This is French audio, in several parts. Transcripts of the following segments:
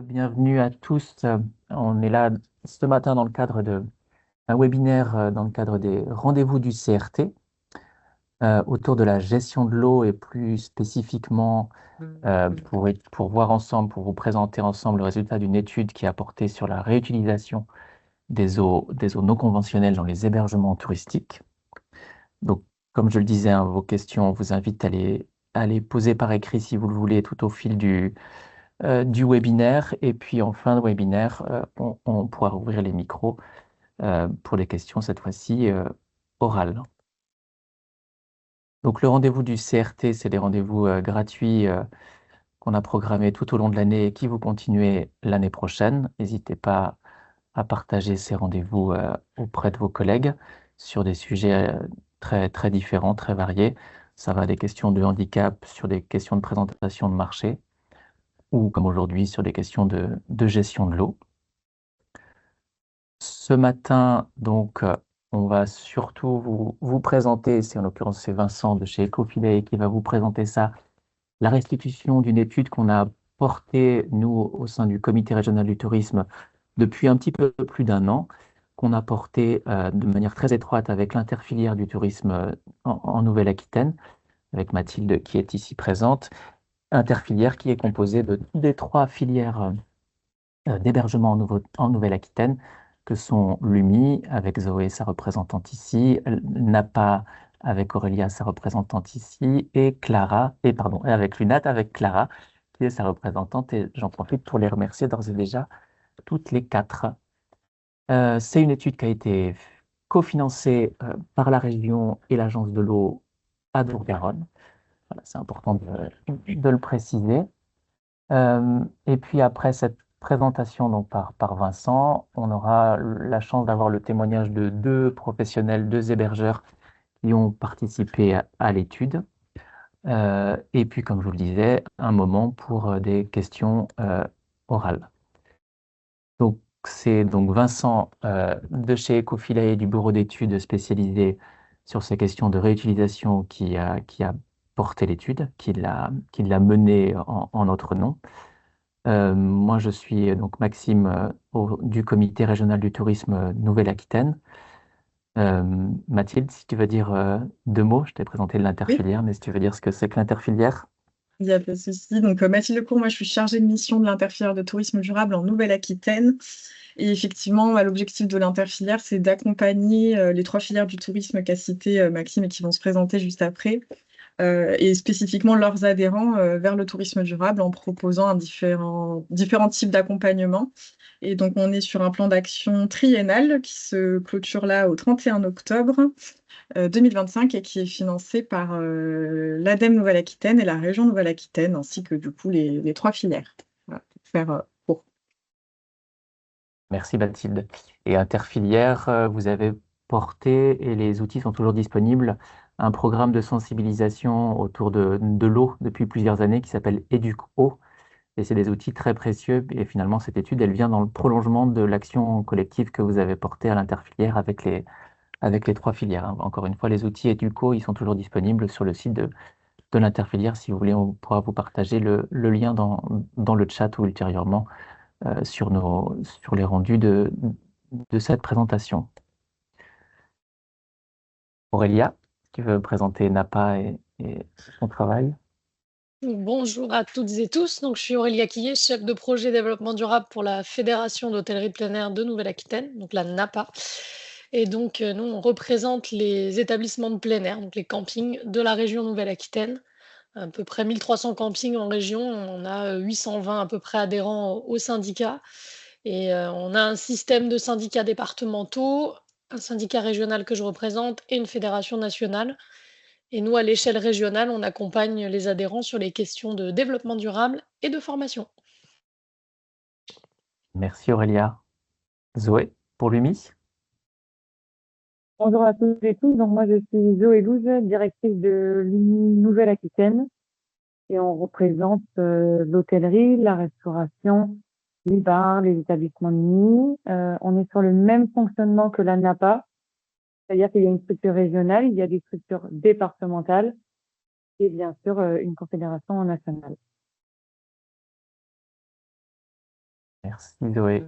Bienvenue à tous. On est là ce matin dans le cadre d'un webinaire dans le cadre des rendez-vous du CRT autour de la gestion de l'eau et plus spécifiquement pour voir ensemble, pour vous présenter ensemble le résultat d'une étude qui a porté sur la réutilisation des eaux non conventionnelles dans les hébergements touristiques. Donc, comme je le disais, hein, vos questions, on vous invite à les poser par écrit si vous le voulez tout au fil du webinaire. Et puis en fin de webinaire, on pourra ouvrir les micros pour les questions, cette fois-ci orales. Donc le rendez-vous du CRT, c'est des rendez-vous gratuits qu'on a programmés tout au long de l'année et qui vont continuer l'année prochaine. N'hésitez pas à partager ces rendez-vous auprès de vos collègues sur des sujets très, très différents, très variés. Ça va des questions de handicap sur des questions de présentation de marché ou comme aujourd'hui sur des questions de gestion de l'eau. Ce matin, donc, on va surtout vous présenter, en l'occurrence c'est Vincent de chez Ecofilet qui va vous présenter ça, la restitution d'une étude qu'on a portée, nous, au sein du Comité régional du tourisme, depuis un petit peu plus d'un an, qu'on a portée de manière très étroite avec l'interfilière du tourisme en Nouvelle-Aquitaine, avec Mathilde qui est ici présente, interfilière qui est composée des trois filières d'hébergement en Nouvelle-Aquitaine, que sont l'UMI, avec Zoé, sa représentante ici, NAPA, avec Aurélia, sa représentante ici, et Clara, et avec l'UNAT, avec Clara, qui est sa représentante, et j'en profite pour les remercier d'ores et déjà, toutes les quatre. C'est une étude qui a été cofinancée par la région et l'Agence de l'eau à Dour-Garonne. Voilà, c'est important de le préciser. Et puis après cette présentation donc par Vincent, on aura la chance d'avoir le témoignage de deux professionnels, deux hébergeurs qui ont participé à l'étude. Et puis, comme je vous le disais, un moment pour des questions orales. Donc, c'est donc Vincent de chez Ecofilet du bureau d'études spécialisé sur ces questions de réutilisation qui a porté l'étude, qui l'a menée en notre nom. Moi, je suis donc Maxime du Comité régional du tourisme Nouvelle-Aquitaine. Mathilde, si tu veux dire deux mots, je t'ai présenté Oui, l'interfilière, mais si tu veux dire ce que c'est que l'interfilière. il n'y a pas de souci. Donc, Mathilde Lecourt, moi, je suis chargée de mission de l'interfilière de tourisme durable en Nouvelle-Aquitaine. Et effectivement, l'objectif de l'interfilière, c'est d'accompagner les trois filières du tourisme qu'a cité Maxime et qui vont se présenter juste après, et spécifiquement leurs adhérents vers le tourisme durable en proposant différents types d'accompagnement. Et donc, on est sur un plan d'action triennal qui se clôture là au 31 octobre 2025 et qui est financé par l'ADEME Nouvelle-Aquitaine et la région Nouvelle-Aquitaine, ainsi que du coup les trois filières. Voilà, pour faire court. Merci Mathilde. Et interfilière, vous avez porté, et les outils sont toujours disponibles, un programme de sensibilisation autour de l'eau depuis plusieurs années qui s'appelle EducEau. Et c'est des outils très précieux. Et finalement, cette étude, elle vient dans le prolongement de l'action collective que vous avez portée à l'interfilière avec les trois filières, hein. Encore une fois, les outils Educo, ils sont toujours disponibles sur le site de l'interfilière. Si vous voulez, on pourra vous partager le lien dans le chat ou ultérieurement sur les rendus de cette présentation. Aurélia, tu veux présenter NAPA et son travail? Bonjour à toutes et tous. Donc, je suis Aurélia Quillet, chef de projet développement durable pour la Fédération d'hôtellerie de plein air de Nouvelle-Aquitaine, donc la NAPA. Et donc, nous, on représente les établissements de plein air, donc les campings de la région Nouvelle-Aquitaine. À peu près 1300 campings en région. On a 820 à peu près adhérents au syndicat. Et on a un système de syndicats départementaux, un syndicat régional que je représente et une fédération nationale. Et nous, à l'échelle régionale, on accompagne les adhérents sur les questions de développement durable et de formation. Merci Aurélia. Zoé, pour l'UMI? Bonjour à toutes et tous. Donc, moi, je suis Zoé Louze, directrice de l'Uni Nouvelle-Aquitaine et on représente l'hôtellerie, la restauration, les bars, les établissements de nuit. On est sur le même fonctionnement que la NAPA, c'est-à-dire qu'il y a une structure régionale, il y a des structures départementales et bien sûr une confédération nationale. Merci Zoé.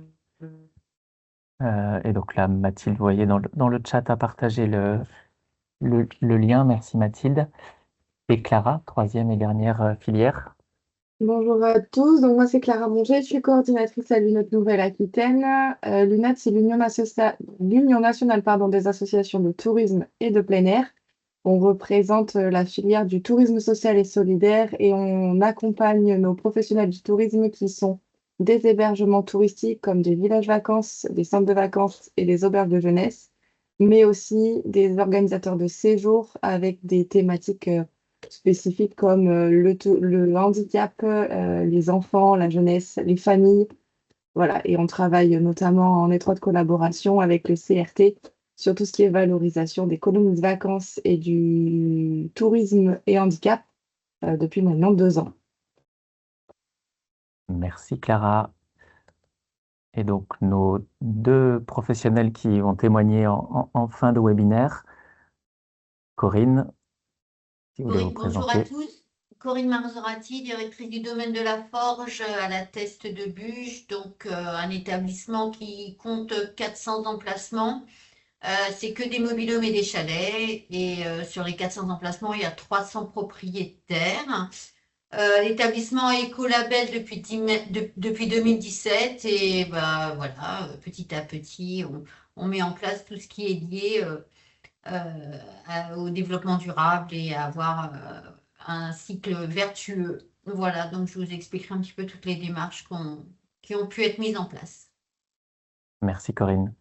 Et donc là, Mathilde, vous voyez, dans le chat a partagé le lien. Merci Mathilde. Et Clara, troisième et dernière filière. Bonjour à tous, donc moi c'est Clara Monger, je suis coordinatrice à l'UNOT Nouvelle-Aquitaine. L'UNOT, c'est l'Union nationale des associations de tourisme et de plein air. On représente la filière du tourisme social et solidaire et on accompagne nos professionnels du tourisme qui sont des hébergements touristiques comme des villages vacances, des centres de vacances et des auberges de jeunesse, mais aussi des organisateurs de séjours avec des thématiques spécifiques comme le handicap, les enfants, la jeunesse, les familles. Voilà, et on travaille notamment en étroite collaboration avec le CRT sur tout ce qui est valorisation des colonies de vacances et du tourisme et handicap depuis maintenant 2 ans. Merci Clara. Et donc nos deux professionnels qui vont témoigner en fin de webinaire. Corinne, si vous voulez vous Bonjour à présenter. tous. Corinne Marzorati, directrice du domaine de la Forge à la Teste de Buge, donc un établissement qui compte 400 emplacements. C'est que des mobil-homes et des chalets. Et sur les 400 emplacements, il y a 300 propriétaires. L'établissement est écolabel depuis 2017 et bah, voilà, petit à petit, on met en place tout ce qui est lié au développement durable et à avoir un cycle vertueux. Voilà, donc je vous expliquerai un petit peu toutes les démarches qui ont pu être mises en place. Merci Corinne.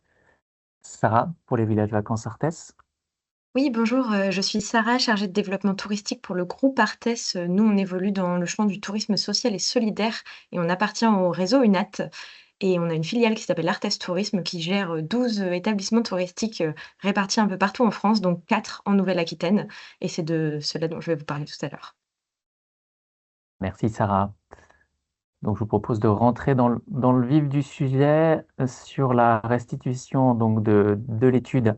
Sarah, pour les villages vacances Arthès. Oui, bonjour, je suis Sarah, chargée de développement touristique pour le groupe Arthès. Nous, on évolue dans le champ du tourisme social et solidaire et on appartient au réseau UNAT. Et on a une filiale qui s'appelle Arthès Tourisme qui gère 12 établissements touristiques répartis un peu partout en France, donc 4 en Nouvelle-Aquitaine. Et c'est de cela dont je vais vous parler tout à l'heure. Merci Sarah. Donc je vous propose de rentrer dans le vif du sujet sur la restitution donc de l'étude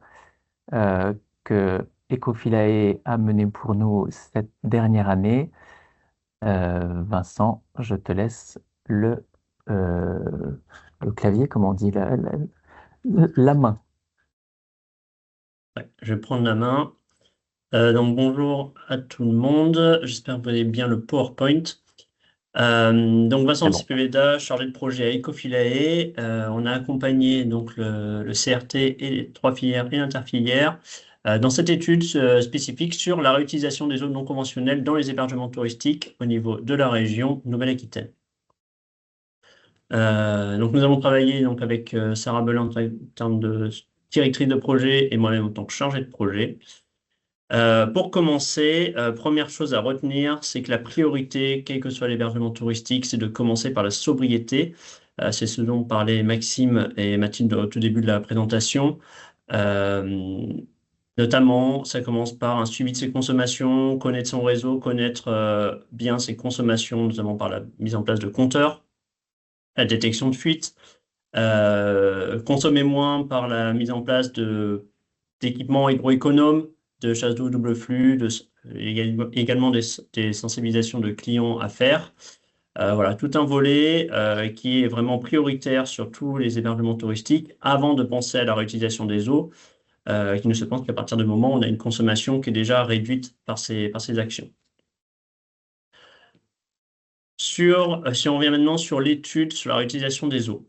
que Ecofilae a menée pour nous cette dernière année. Vincent, je te laisse le clavier, comment on dit, la main. Ouais, je vais prendre la main. Donc bonjour à tout le monde. J'espère que vous avez bien le PowerPoint. Donc Vincent C'est bon. Sepulveda, chargé de projet à Ecofilae. On a accompagné donc le CRT et les 3 filières et l'interfilière dans cette étude spécifique sur la réutilisation des zones non conventionnelles dans les hébergements touristiques au niveau de la région Nouvelle-Aquitaine. Donc nous avons travaillé donc avec Sarah Belin en termes de directrice de projet et moi-même en tant que chargé de projet. Pour commencer, première chose à retenir, c'est que la priorité, quel que soit l'hébergement touristique, c'est de commencer par la sobriété. C'est ce dont parlaient Maxime et Mathilde au tout début de la présentation. Notamment, ça commence par un suivi de ses consommations, connaître son réseau, connaître bien ses consommations, notamment par la mise en place de compteurs, la détection de fuites, consommer moins par la mise en place d'équipements hydroéconomes, de chasse d'eau double flux, également des sensibilisations de clients à faire. Voilà, tout un volet qui est vraiment prioritaire sur tous les hébergements touristiques avant de penser à la réutilisation des eaux, qui ne se pense qu'à partir du moment où on a une consommation qui est déjà réduite par ces actions. Si on revient maintenant sur l'étude sur la réutilisation des eaux.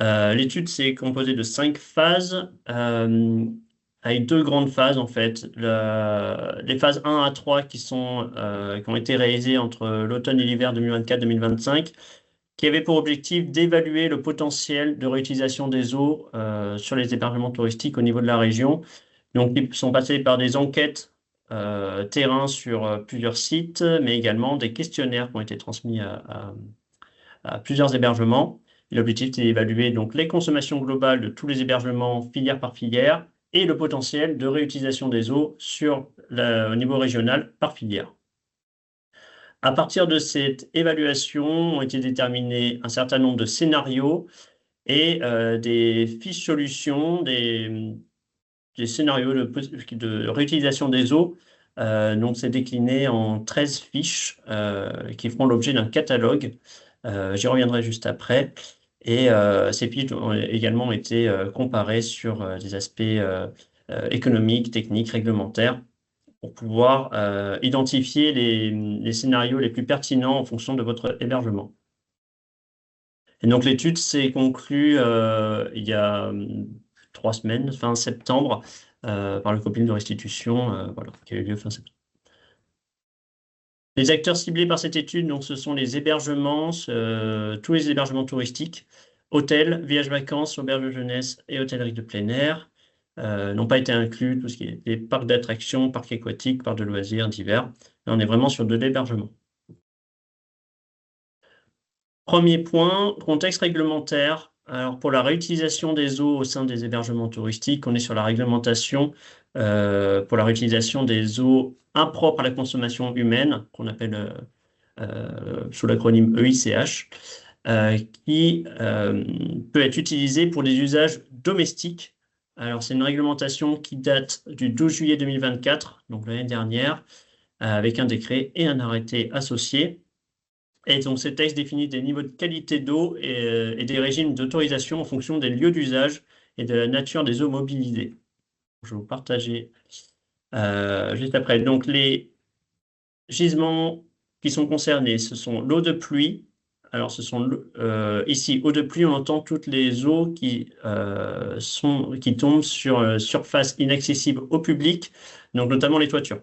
L'étude s'est composée de 5 phases, avec 2 grandes phases en fait. Les phases 1 à 3 qui ont été réalisées entre l'automne et l'hiver 2024-2025, qui avaient pour objectif d'évaluer le potentiel de réutilisation des eaux sur les hébergements touristiques au niveau de la région. Donc, ils sont passés par des enquêtes terrain sur plusieurs sites, mais également des questionnaires qui ont été transmis à plusieurs hébergements. L'objectif, c'est d'évaluer donc les consommations globales de tous les hébergements filière par filière et le potentiel de réutilisation des eaux au niveau régional par filière. À partir de cette évaluation, ont été déterminés un certain nombre de scénarios et des fiches solutions, des scénarios de réutilisation des eaux. Donc, c'est décliné en 13 fiches qui feront l'objet d'un catalogue. J'y reviendrai juste après. Et ces pistes ont également été comparées sur des aspects économiques, techniques, réglementaires, pour pouvoir identifier les scénarios les plus pertinents en fonction de votre hébergement. Et donc l'étude s'est conclue il y a 3 semaines, fin septembre, par le copil de restitution voilà, qui a eu lieu fin septembre. Les acteurs ciblés par cette étude, donc, ce sont les hébergements, tous les hébergements touristiques, hôtels, villages vacances, auberges de jeunesse et hôtellerie de plein air. N'ont pas été inclus tout ce qui est des parcs d'attractions, parcs aquatiques, parcs de loisirs divers. Là, on est vraiment sur de l'hébergement. Premier point, contexte réglementaire. Alors, pour la réutilisation des eaux au sein des hébergements touristiques, on est sur la réglementation pour la réutilisation des eaux impropres à la consommation humaine, qu'on appelle sous l'acronyme EICH, qui peut être utilisée pour des usages domestiques. Alors, c'est une réglementation qui date du 12 juillet 2024, donc l'année dernière, avec un décret et un arrêté associés. Et donc, ces textes définissent des niveaux de qualité d'eau et des régimes d'autorisation en fonction des lieux d'usage et de la nature des eaux mobilisées. Je vais vous partager juste après. Donc, les gisements qui sont concernés, ce sont l'eau de pluie. Alors, ce sont ici, eau de pluie, on entend toutes les eaux qui tombent sur surface inaccessible au public, donc notamment les toitures.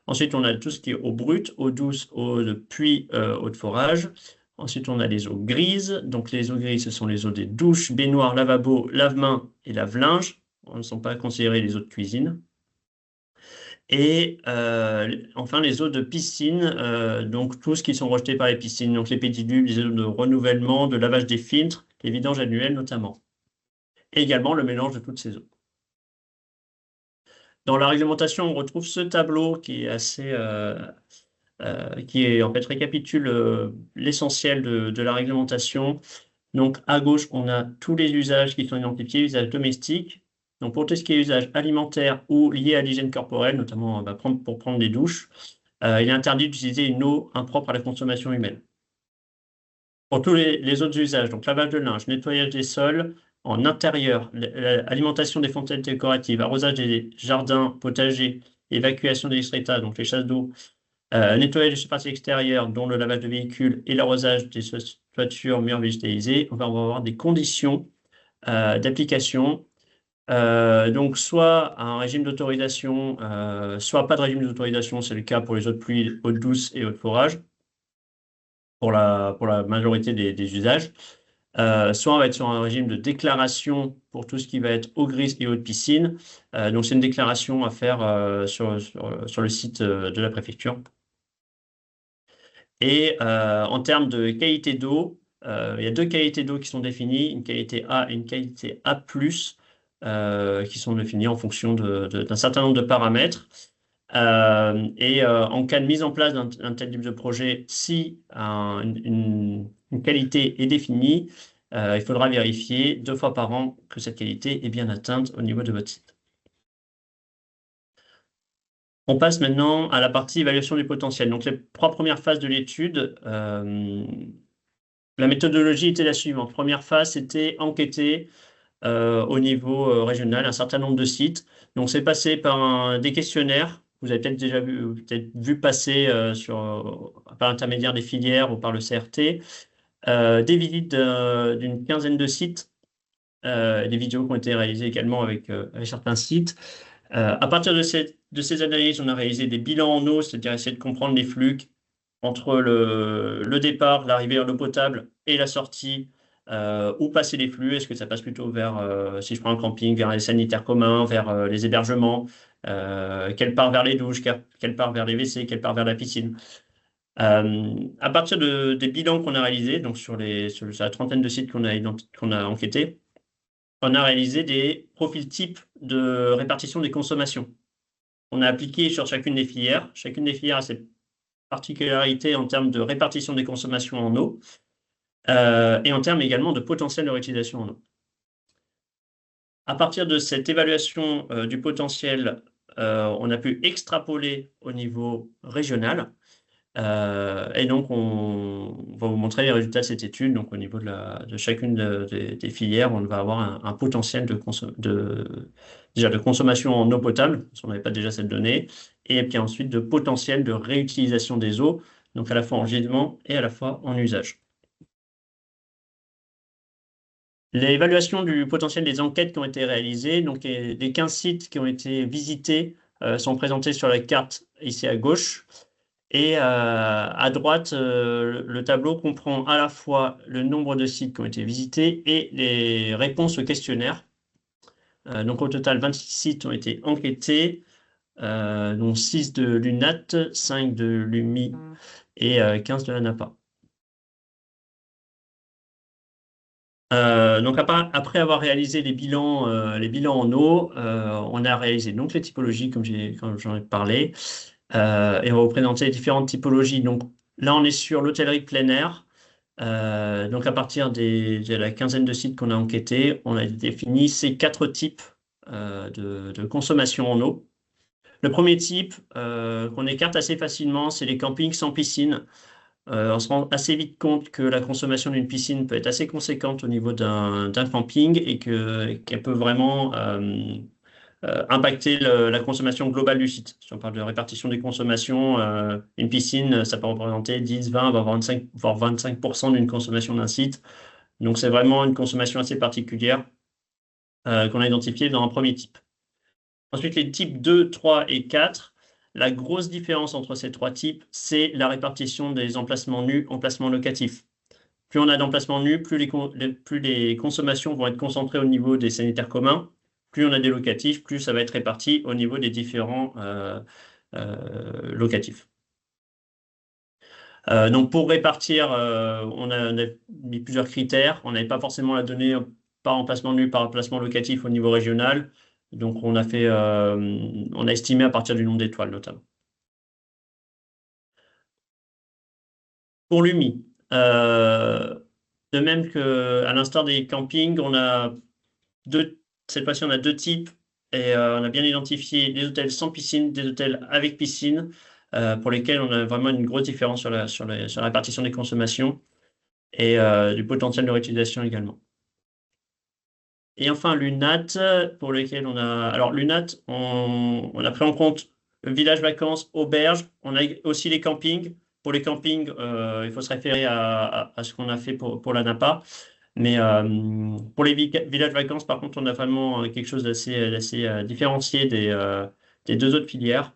Ensuite, on a tout ce qui est eau brute, eau douce, eau de puits, eau de forage. Ensuite, on a les eaux grises. Donc, les eaux grises, ce sont les eaux des douches, baignoires, lavabos, lave-mains et lave-linge. Ce ne sont pas considérées les eaux de cuisine. Et enfin, les eaux de piscine, donc tout ce qui sont rejetés par les piscines, donc les pédiluves, les eaux de renouvellement, de lavage des filtres, les vidanges annuels notamment. Et également le mélange de toutes ces eaux. Dans la réglementation, on retrouve ce tableau qui est assez, qui en fait récapitule l'essentiel de la réglementation. Donc à gauche, on a tous les usages qui sont identifiés, usages domestiques. Donc pour tout ce qui est usage alimentaire ou lié à l'hygiène corporelle, notamment pour prendre des douches, il est interdit d'utiliser une eau impropre à la consommation humaine. Pour tous les autres usages, donc lavage de linge, nettoyage des sols, en intérieur, alimentation des fontaines décoratives, arrosage des jardins, potagers, évacuation des excrétas, donc les chasses d'eau, nettoyage des surfaces extérieures, dont le lavage de véhicules et l'arrosage des toitures, murs végétalisés, on va avoir des conditions d'application. Donc, soit un régime d'autorisation, soit pas de régime d'autorisation, c'est le cas pour les eaux de pluie, eau douce et eau de forage, pour la majorité des usages. Soit on va être sur un régime de déclaration pour tout ce qui va être eau grise et eau de piscine. Donc, c'est une déclaration à faire sur le site de la préfecture. Et en termes de qualité d'eau, il y a 2 qualités d'eau qui sont définies, une qualité A et une qualité A+, qui sont définies en fonction d'un certain nombre de paramètres. En cas de mise en place d'un tel type de projet, si une qualité est définie, il faudra vérifier 2 fois par an que cette qualité est bien atteinte au niveau de votre site. On passe maintenant à la partie évaluation du potentiel. Donc, les 3 premières phases de l'étude, la méthodologie était la suivante. Première phase, c'était enquêter au niveau régional un certain nombre de sites. Donc, c'est passé par des questionnaires. Vous avez peut-être déjà vu passer par l'intermédiaire des filières ou par le CRT, des visites d'une quinzaine de sites, des vidéos qui ont été réalisées également avec certains sites. À partir de ces analyses, on a réalisé des bilans en eau, c'est-à-dire essayer de comprendre les flux entre le départ, l'arrivée en eau potable et la sortie, où passer les flux. Est-ce que ça passe plutôt vers, si je prends un camping, vers les sanitaires communs, vers les hébergements, quelle part vers les douches, quelle part vers les WC, quelle part vers la piscine. À partir des bilans qu'on a réalisés, donc sur la trentaine de sites qu'on a enquêtés, on a réalisé des profils types de répartition des consommations. On a appliqué sur chacune des filières. Chacune des filières a ses particularités en termes de répartition des consommations en eau et en termes également de potentiel de réutilisation en eau. À partir de cette évaluation du potentiel, on a pu extrapoler au niveau régional Et donc, on va vous montrer les résultats de cette étude. Donc, au niveau de chacune des filières, on va avoir un potentiel déjà de consommation en eau potable, si on n'avait pas déjà cette donnée, et puis ensuite de potentiel de réutilisation des eaux, donc à la fois en gisement et à la fois en usage. L'évaluation du potentiel des enquêtes qui ont été réalisées, donc les 15 sites qui ont été visités sont présentés sur la carte ici à gauche. Et à droite, le tableau comprend à la fois le nombre de sites qui ont été visités et les réponses au questionnaire. Donc au total, 26 sites ont été enquêtés, dont 6 de l'UNAT, 5 de l'UMI et 15 de la NAPA. Donc après avoir réalisé les bilans en eau, on a réalisé donc les typologies comme j'en ai parlé. Et on va vous présenter les différentes typologies. Donc là, on est sur l'hôtellerie plein air. Donc à partir de la quinzaine de sites qu'on a enquêtés, on a défini ces 4 types de consommation en eau. Le premier type qu'on écarte assez facilement, c'est les campings sans piscine. On se rend assez vite compte que la consommation d'une piscine peut être assez conséquente au niveau d'un camping et qu'elle peut vraiment impacter la consommation globale du site. Si on parle de répartition des consommations, une piscine, ça peut représenter 10, 20, voire 25% d'une consommation d'un site. Donc c'est vraiment une consommation assez particulière qu'on a identifiée dans un premier type. Ensuite, les types 2, 3 et 4. La grosse différence entre ces 3 types, c'est la répartition des emplacements nus, emplacements locatifs. Plus on a d'emplacements nus, plus les consommations vont être concentrées au niveau des sanitaires communs. Plus on a des locatifs, plus ça va être réparti au niveau des différents locatifs. Donc pour répartir, on a mis plusieurs critères. On n'avait pas forcément la donnée par emplacement nu, par emplacement locatif au niveau régional. Donc on a estimé à partir du nombre d'étoiles notamment. Pour l'UMI, de même qu'à l'instar des campings, cette fois-ci on a 2 types et on a bien identifié des hôtels sans piscine, des hôtels avec piscine, pour lesquels on a vraiment une grosse différence sur la répartition des consommations et du potentiel de réutilisation également. Et enfin, l'UNAT, pour lequel alors l'UNAT, on a pris en compte village vacances, auberge, on a aussi les campings. Pour les campings, il faut se référer à ce qu'on a fait pour la NAPA. Mais pour les villages vacances, par contre, on a vraiment quelque chose d'assez différencié des 2 autres filières.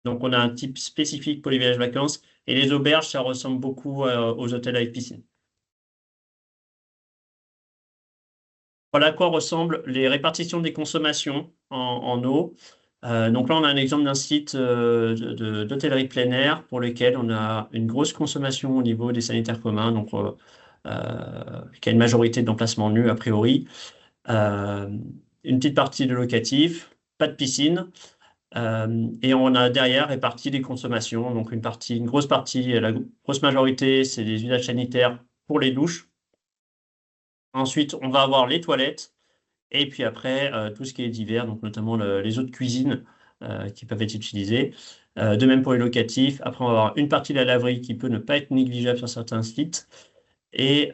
Donc, on a un type spécifique pour les villages vacances. Et les auberges, ça ressemble beaucoup aux hôtels avec piscine. Voilà à quoi ressemblent les répartitions des consommations en eau. Donc là, on a un exemple d'un site d'hôtellerie plein air pour lequel on a une grosse consommation au niveau des sanitaires communs, donc qui a une majorité d'emplacements nus a priori. Une petite partie de locatif, pas de piscine. Et on a derrière réparti les consommations. Donc une grosse partie, la grosse majorité, c'est des usages sanitaires pour les douches. Ensuite, on va avoir les toilettes et puis après, tout ce qui est divers, donc notamment les eaux de cuisine qui peuvent être utilisées. De même pour les locatifs. Après, on va avoir une partie de la laverie qui peut ne pas être négligeable sur certains sites. Et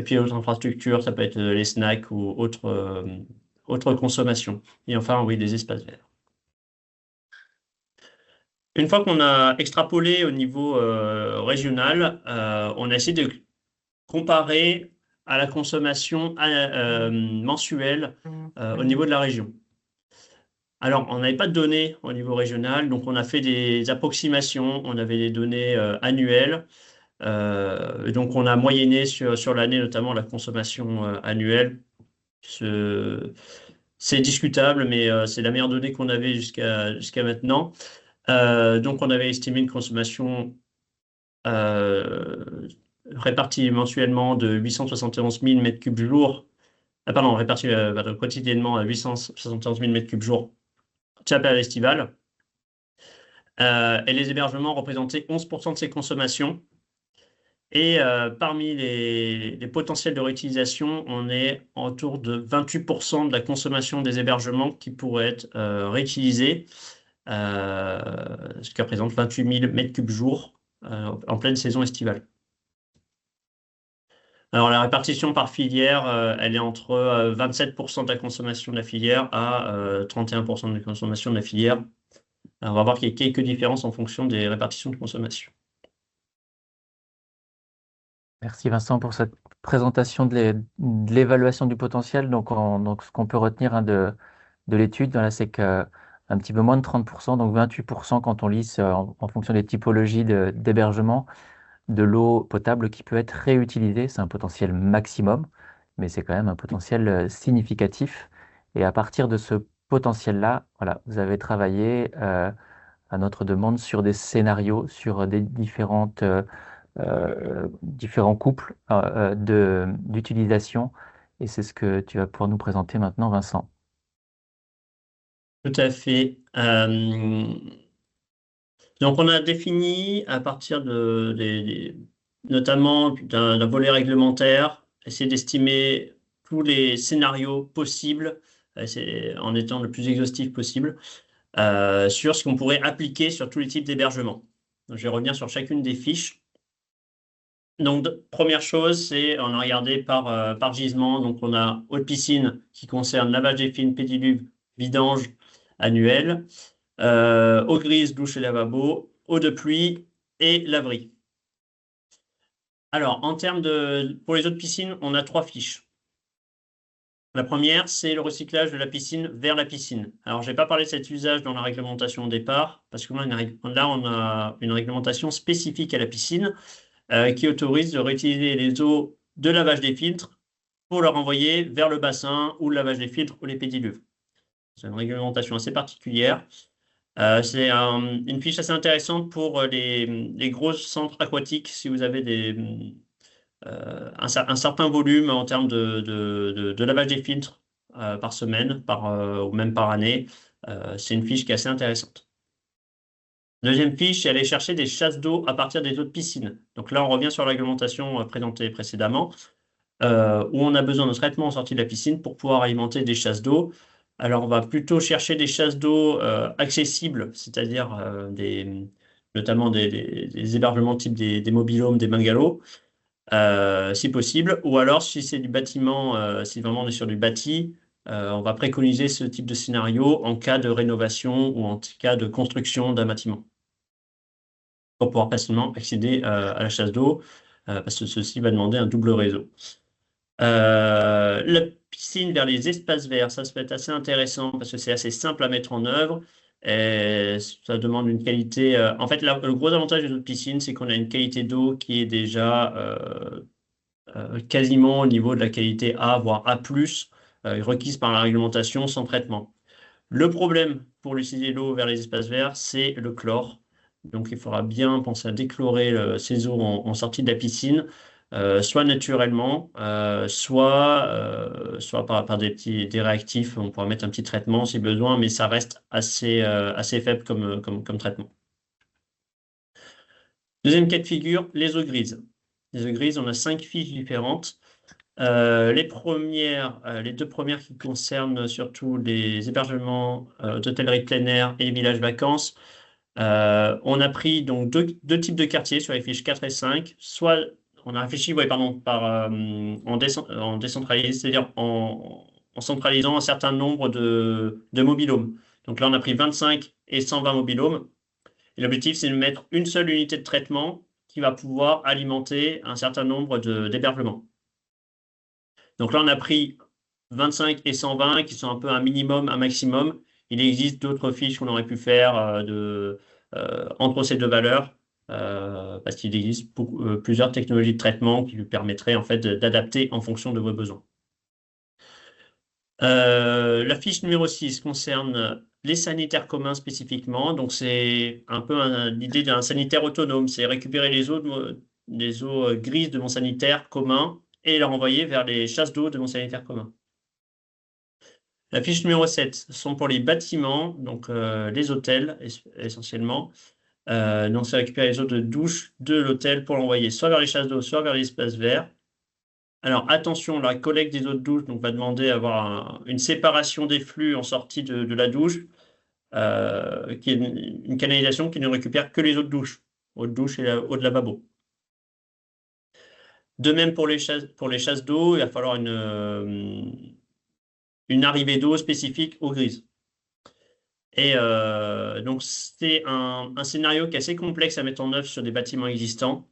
puis autres infrastructures, ça peut être les snacks ou autres consommations. Et enfin, oui, des espaces verts. Une fois qu'on a extrapolé au niveau régional, on a essayé de comparer à la consommation mensuelle au niveau de la région. Alors, on n'avait pas de données au niveau régional, donc on a fait des approximations, on avait des données annuelles, donc on a moyenné sur l'année, notamment la consommation annuelle. C'est discutable, mais c'est la meilleure donnée qu'on avait jusqu'à maintenant. Donc on avait estimé une consommation répartie mensuellement de 871 000 m3 jour, répartie quotidiennement à 871 000 m3 jour sur la période estivale. Et les hébergements représentaient 11% de ces consommations. Et parmi les potentiels de réutilisation, on est autour de 28% de la consommation des hébergements qui pourraient être réutilisés, ce qui représente 28 000 m3 jour. en pleine saison estivale. Alors, la répartition par filière, elle est entre 27% de la consommation de la filière à 31% de la consommation de la filière. Alors, on va voir qu'il y a quelques différences en fonction des répartitions de consommation. Merci Vincent pour cette présentation de l'évaluation du potentiel. Donc, ce qu'on peut retenir de l'étude, voilà, c'est qu'un petit peu moins de 30%, donc 28% quand on lisse en fonction des typologies d'hébergement, de l'eau potable qui peut être réutilisée. C'est un potentiel maximum, mais c'est quand même un potentiel significatif. Et à partir de ce potentiel-là, voilà, vous avez travaillé à notre demande sur des scénarios, sur des différents couples d'utilisation. Et c'est ce que tu vas pouvoir nous présenter maintenant, Vincent. Tout à fait. Donc, on a défini à partir notamment d'un volet réglementaire, essayer d'estimer tous les scénarios possibles, en étant le plus exhaustif possible, sur ce qu'on pourrait appliquer sur tous les types d'hébergement. Je vais revenir sur chacune des fiches. Donc, première chose, c'est on a regardé par gisement. Donc, on a eau de piscine qui concerne lavage des films, pédiluve, vidange annuel, eau grise, douche et lavabo, eau de pluie et laverie. Alors, pour les eaux de piscine, on a 3 fiches. La première, c'est le recyclage de la piscine vers la piscine. Alors, je n'ai pas parlé de cet usage dans la réglementation au départ, parce que là, on a une réglementation spécifique à la piscine qui autorise de réutiliser les eaux de lavage des filtres pour leur envoyer vers le bassin ou le lavage des filtres ou les pédiluves. C'est une réglementation assez particulière. C'est une fiche assez intéressante pour les gros centres aquatiques, si vous avez un certain volume en termes de lavage des filtres par semaine ou même par année. C'est une fiche qui est assez intéressante. Deuxième fiche, c'est aller chercher des chasses d'eau à partir des eaux de piscine. Donc là, on revient sur la réglementation présentée précédemment, où on a besoin de traitement en sortie de la piscine pour pouvoir alimenter des chasses d'eau. Alors, on va plutôt chercher des chasses d'eau accessibles, c'est-à-dire notamment des hébergements type des mobil-homes, des bungalows, si possible. Ou alors, si c'est du bâtiment, si vraiment on est sur du bâti, on va préconiser ce type de scénario en cas de rénovation ou en cas de construction d'un bâtiment, pour pouvoir facilement accéder à la chasse d'eau, parce que ceci va demander un double réseau. La piscine vers les espaces verts, ça peut être assez intéressant parce que c'est assez simple à mettre en œuvre et ça demande une qualité. En fait, le gros avantage des eaux de piscine, c'est qu'on a une qualité d'eau qui est déjà quasiment au niveau de la qualité A, voire A+, requise par la réglementation sans traitement. Le problème pour utiliser l'eau vers les espaces verts, c'est le chlore. Donc, il faudra bien penser à déchlorer ces eaux en sortie de la piscine. Soit naturellement, soit par des réactifs. On pourra mettre un petit traitement si besoin, mais ça reste assez faible comme traitement. Deuxième cas de figure, les eaux grises. Les eaux grises, on a 5 fiches différentes. Les deux premières qui concernent surtout les hébergements d'hôtellerie plein air et villages vacances. On a pris donc deux types de quartiers sur les fiches 4 et 5, soit on a réfléchi en décentralisé, c'est-à-dire en centralisant un certain nombre de mobil-homes. Donc là, on a pris 25 et 120 mobil-homes. Et l'objectif, c'est de mettre une seule unité de traitement qui va pouvoir alimenter un certain nombre d'hébergements. Donc là, on a pris 25 et 120 qui sont un peu un minimum, un maximum. Il existe d'autres fiches qu'on aurait pu faire entre ces deux valeurs. Parce qu'il existe plusieurs technologies de traitement qui lui permettraient en fait d'adapter en fonction de vos besoins. La fiche numéro 6 concerne les sanitaires communs spécifiquement. Donc, c'est un peu l'idée d'un sanitaire autonome. C'est récupérer les eaux grises de mon sanitaire commun et les renvoyer vers les chasses d'eau de mon sanitaire commun. La fiche numéro 7 sont pour les bâtiments, donc les hôtels essentiellement. Donc, c'est récupérer les eaux de douche de l'hôtel pour l'envoyer soit vers les chasses d'eau, soit vers l'espace vert. Alors, attention, la collecte des eaux de douche va demander d'avoir une séparation des flux en sortie de la douche, qui est une canalisation qui ne récupère que les eaux de douche. eau de douche et eau de lavabo. De même pour les chasses d'eau, il va falloir une arrivée d'eau spécifique eau grise. Et donc, c'est un scénario qui est assez complexe à mettre en œuvre sur des bâtiments existants.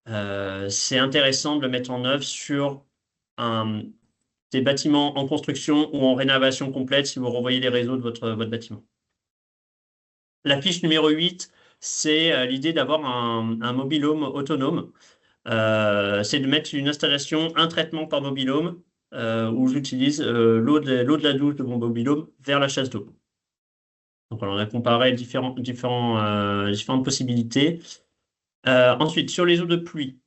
C'est intéressant de le mettre en œuvre sur des bâtiments en construction ou en rénovation complète si vous revoyez les réseaux de votre bâtiment. La fiche numéro 8, c'est l'idée d'avoir un mobil-home autonome. C'est de mettre une installation, un traitement par mobil-home où j'utilise l'eau de la douche de mon mobil-home vers la chasse d'eau. Donc, on a comparé différentes possibilités. Ensuite, sur les eaux de pluie,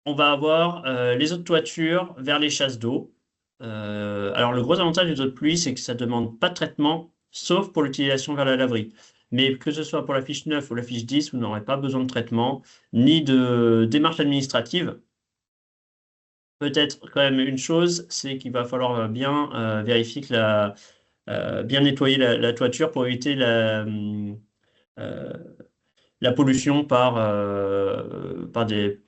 on va avoir les eaux de toiture vers les chasses d'eau. Alors, le gros avantage des eaux de pluie, c'est que ça ne demande pas de traitement, sauf pour l'utilisation vers la laverie. Mais que ce soit pour la fiche 9 ou la fiche 10, vous n'aurez pas besoin de traitement, ni de démarche administrative. Peut-être quand même une chose, c'est qu'il va falloir bien vérifier que bien nettoyer la toiture pour éviter la pollution par des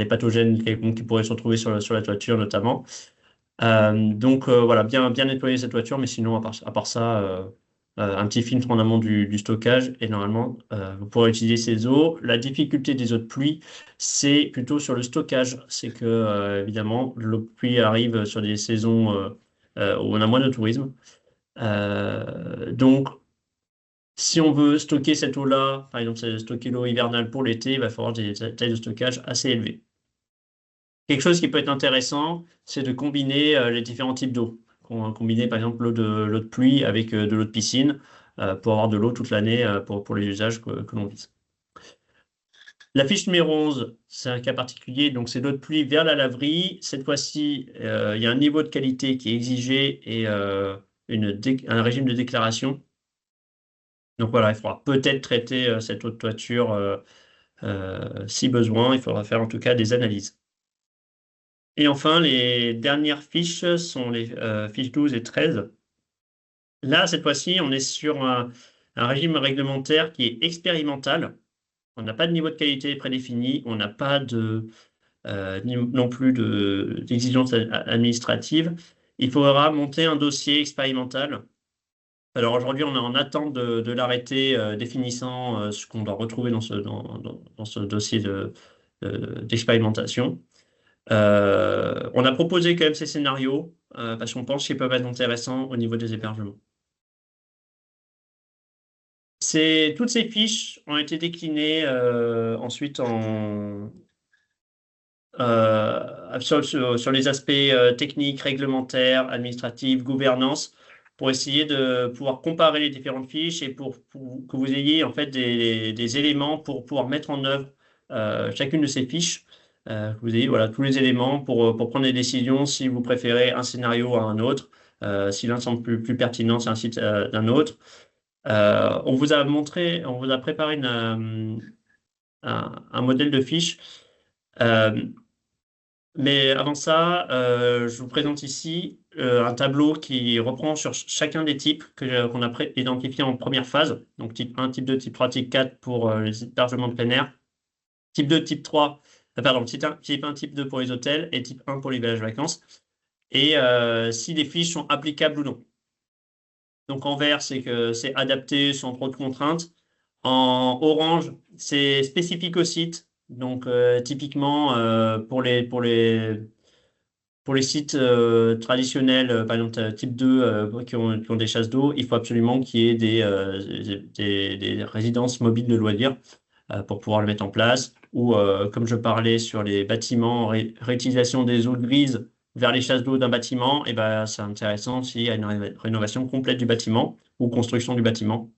pathogènes qui pourraient se retrouver sur la toiture notamment. Donc voilà, bien nettoyer cette toiture, mais sinon, à part ça, un petit filtre en amont du stockage, et normalement, vous pourrez utiliser ces eaux. La difficulté des eaux de pluie, c'est plutôt sur le stockage. C'est que, évidemment, l'eau de pluie arrive sur des saisons où on a moins de tourisme. Donc, si on veut stocker cette eau-là, par exemple, stocker l'eau hivernale pour l'été, il va falloir des tailles de stockage assez élevées. Quelque chose qui peut être intéressant, c'est de combiner les différents types d'eau. Combiner, par exemple, l'eau de pluie avec de l'eau de piscine pour avoir de l'eau toute l'année pour les usages que l'on vise. La fiche numéro 11, c'est un cas particulier, donc c'est l'eau de pluie vers la laverie. Cette fois-ci, il y a un niveau de qualité qui est exigé et un régime de déclaration. Donc voilà, il faudra peut-être traiter cette eau de toiture si besoin. Il faudra faire en tout cas des analyses. Et enfin, les dernières fiches sont les fiches 12 et 13. Là, cette fois-ci, on est sur un régime réglementaire qui est expérimental. On n'a pas de niveau de qualité prédéfini, on n'a pas non plus d'exigence administrative. Il faudra monter un dossier expérimental. Alors aujourd'hui, on est en attente de l'arrêté définissant ce qu'on doit retrouver dans ce dossier d'expérimentation. On a proposé quand même ces scénarios parce qu'on pense qu'ils peuvent être intéressants au niveau des hébergements. Toutes ces fiches ont été déclinées ensuite sur les aspects techniques, réglementaires, administratifs, gouvernance, pour essayer de pouvoir comparer les différentes fiches et pour que vous ayez en fait des éléments pour pouvoir mettre en œuvre chacune de ces fiches. Que vous ayez tous les éléments pour prendre des décisions si vous préférez un scénario à un autre, si l'un semble plus pertinent, c'est un site d'un autre. On vous a préparé un modèle de fiche. Mais avant ça, je vous présente ici un tableau qui reprend sur chacun des types qu'on a identifiés en première phase. Donc type 1, type 2, type 3, type 4 pour les hébergements de plein air. Type 2, type 3, pardon, type 1, type 2 pour les hôtels et type 1 pour les villages vacances. Et si les fiches sont applicables ou non. Donc en vert, c'est que c'est adapté sans trop de contraintes. En orange, c'est spécifique au site. Donc typiquement, pour les sites traditionnels, par exemple type 2, qui ont des chasses d'eau, il faut absolument qu'il y ait des résidences mobiles de loisirs pour pouvoir le mettre en place. Ou comme je parlais sur les bâtiments, réutilisation des eaux grises vers les chasses d'eau d'un bâtiment, et ben, c'est intéressant s'il y a une rénovation complète du bâtiment ou construction du bâtiment.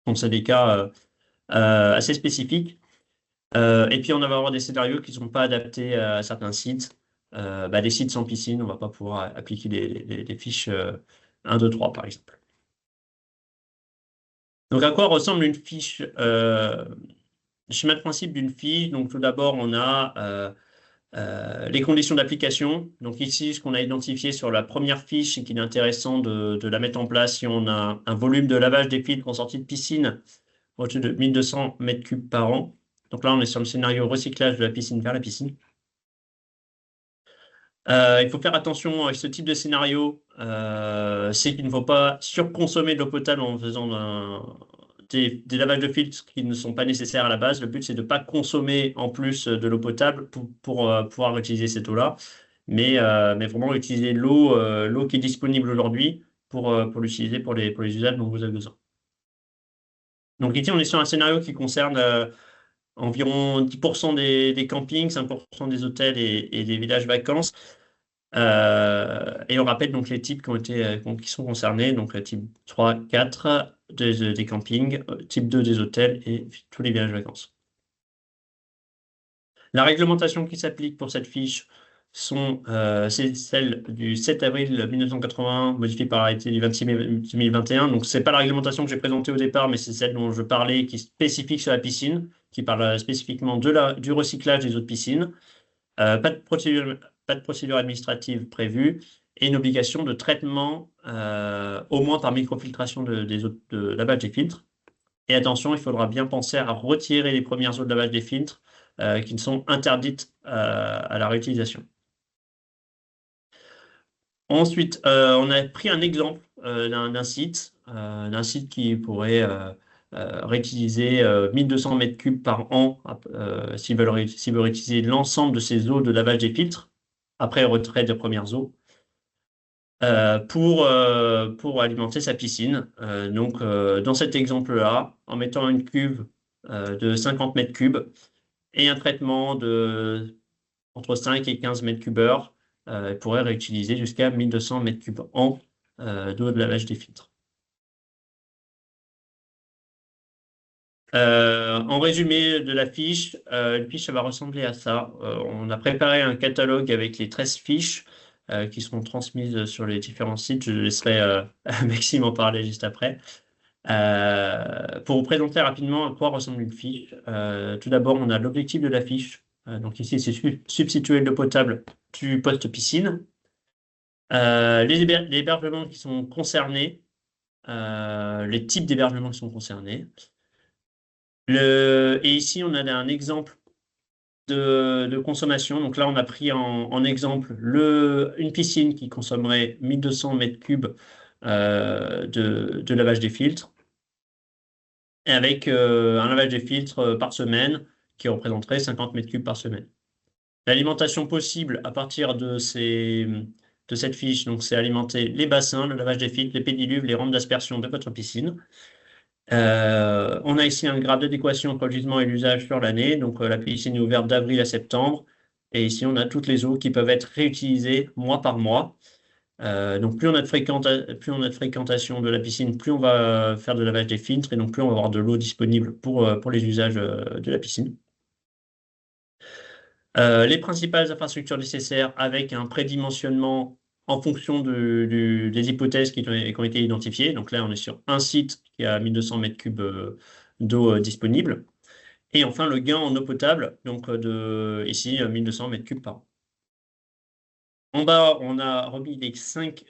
Donc, c'est des cas assez spécifiques. Et puis, on va avoir des scénarios qui ne sont pas adaptés à certains sites. Des sites sans piscine, on ne va pas pouvoir appliquer les fiches 1, 2, 3, par exemple. Donc, à quoi ressemble une fiche Le schéma de principe d'une fiche, donc tout d'abord, on a les conditions d'application. Donc ici, ce qu'on a identifié sur la première fiche, c'est qu'il est intéressant de la mettre en place si on a un volume de lavage des filtres en sortie de piscine au-dessus de 1200 mètres cubes par an. Donc là, on est sur le scénario recyclage de la piscine vers la piscine. Il faut faire attention avec ce type de scénario, c'est qu'il ne faut pas surconsommer de l'eau potable en faisant des lavages de filtres qui ne sont pas nécessaires à la base. Le but, c'est de ne pas consommer en plus de l'eau potable pour pouvoir utiliser cette eau-là, mais vraiment utiliser l'eau qui est disponible aujourd'hui pour l'utiliser pour les usages dont vous avez besoin. Donc ici, on est sur un scénario qui concerne environ 10% des campings, 5% des hôtels et des villages vacances. Et on rappelle donc les types qui sont concernés, donc type 3, 4 des campings, type 2 des hôtels et tous les villages vacances. La réglementation qui s'applique pour cette fiche c'est celle du 7 avril 1981, modifiée par l'arrêté du 26 mai 2021. Donc, ce n'est pas la réglementation que j'ai présentée au départ, mais c'est celle dont je parlais, qui est spécifique sur la piscine, qui parle spécifiquement du recyclage des eaux de piscine. Pas de procédure administrative prévue et une obligation de traitement, au moins par microfiltration des eaux de lavage des filtres. Et attention, il faudra bien penser à retirer les premières eaux de lavage des filtres qui ne sont interdites à la réutilisation. Ensuite, on a pris un exemple d'un site qui pourrait réutiliser 1200 mètres cubes par an s'il veut réutiliser l'ensemble de ces eaux de lavage des filtres après retrait des premières eaux pour alimenter sa piscine. Donc, dans cet exemple-là, en mettant une cuve de 50 mètres cubes et un traitement de entre 5 et 15 mètres cubes heure, il pourrait réutiliser jusqu'à 1200 mètres cubes an d'eau de lavage des filtres. En résumé de la fiche, une fiche, ça va ressembler à ça. On a préparé un catalogue avec les 13 fiches qui seront transmises sur les différents sites. Je laisserai Maxime en parler juste après. Pour vous présenter rapidement à quoi ressemble une fiche, tout d'abord, on a l'objectif de la fiche. Donc ici, c'est substituer l'eau potable du poste piscine. Les hébergements qui sont concernés, les types d'hébergements qui sont concernés. Et ici, on a un exemple de consommation. Donc là, on a pris en exemple une piscine qui consommerait 1200 mètres cubes de lavage des filtres, et avec un lavage des filtres par semaine qui représenterait 50 mètres cubes par semaine. L'alimentation possible à partir de cette fiche, donc c'est alimenter les bassins, le lavage des filtres, les pédiluves, les rampes d'aspersion de votre piscine. On a ici un graphe d'adéquation entre le gisement et l'usage sur l'année. Donc la piscine est ouverte d'avril à septembre. Et ici, on a toutes les eaux qui peuvent être réutilisées mois par mois. Donc plus on a de fréquentation de la piscine, plus on va faire de lavage des filtres et donc plus on va avoir de l'eau disponible pour les usages de la piscine. Les principales infrastructures nécessaires avec un prédimensionnement en fonction des hypothèses qui ont été identifiées. Donc là, on est sur un site qui a 1200 mètres cubes d'eau disponible. Et enfin, le gain en eau potable, donc ici, 1200 mètres cubes par an. En bas, on a remis les 5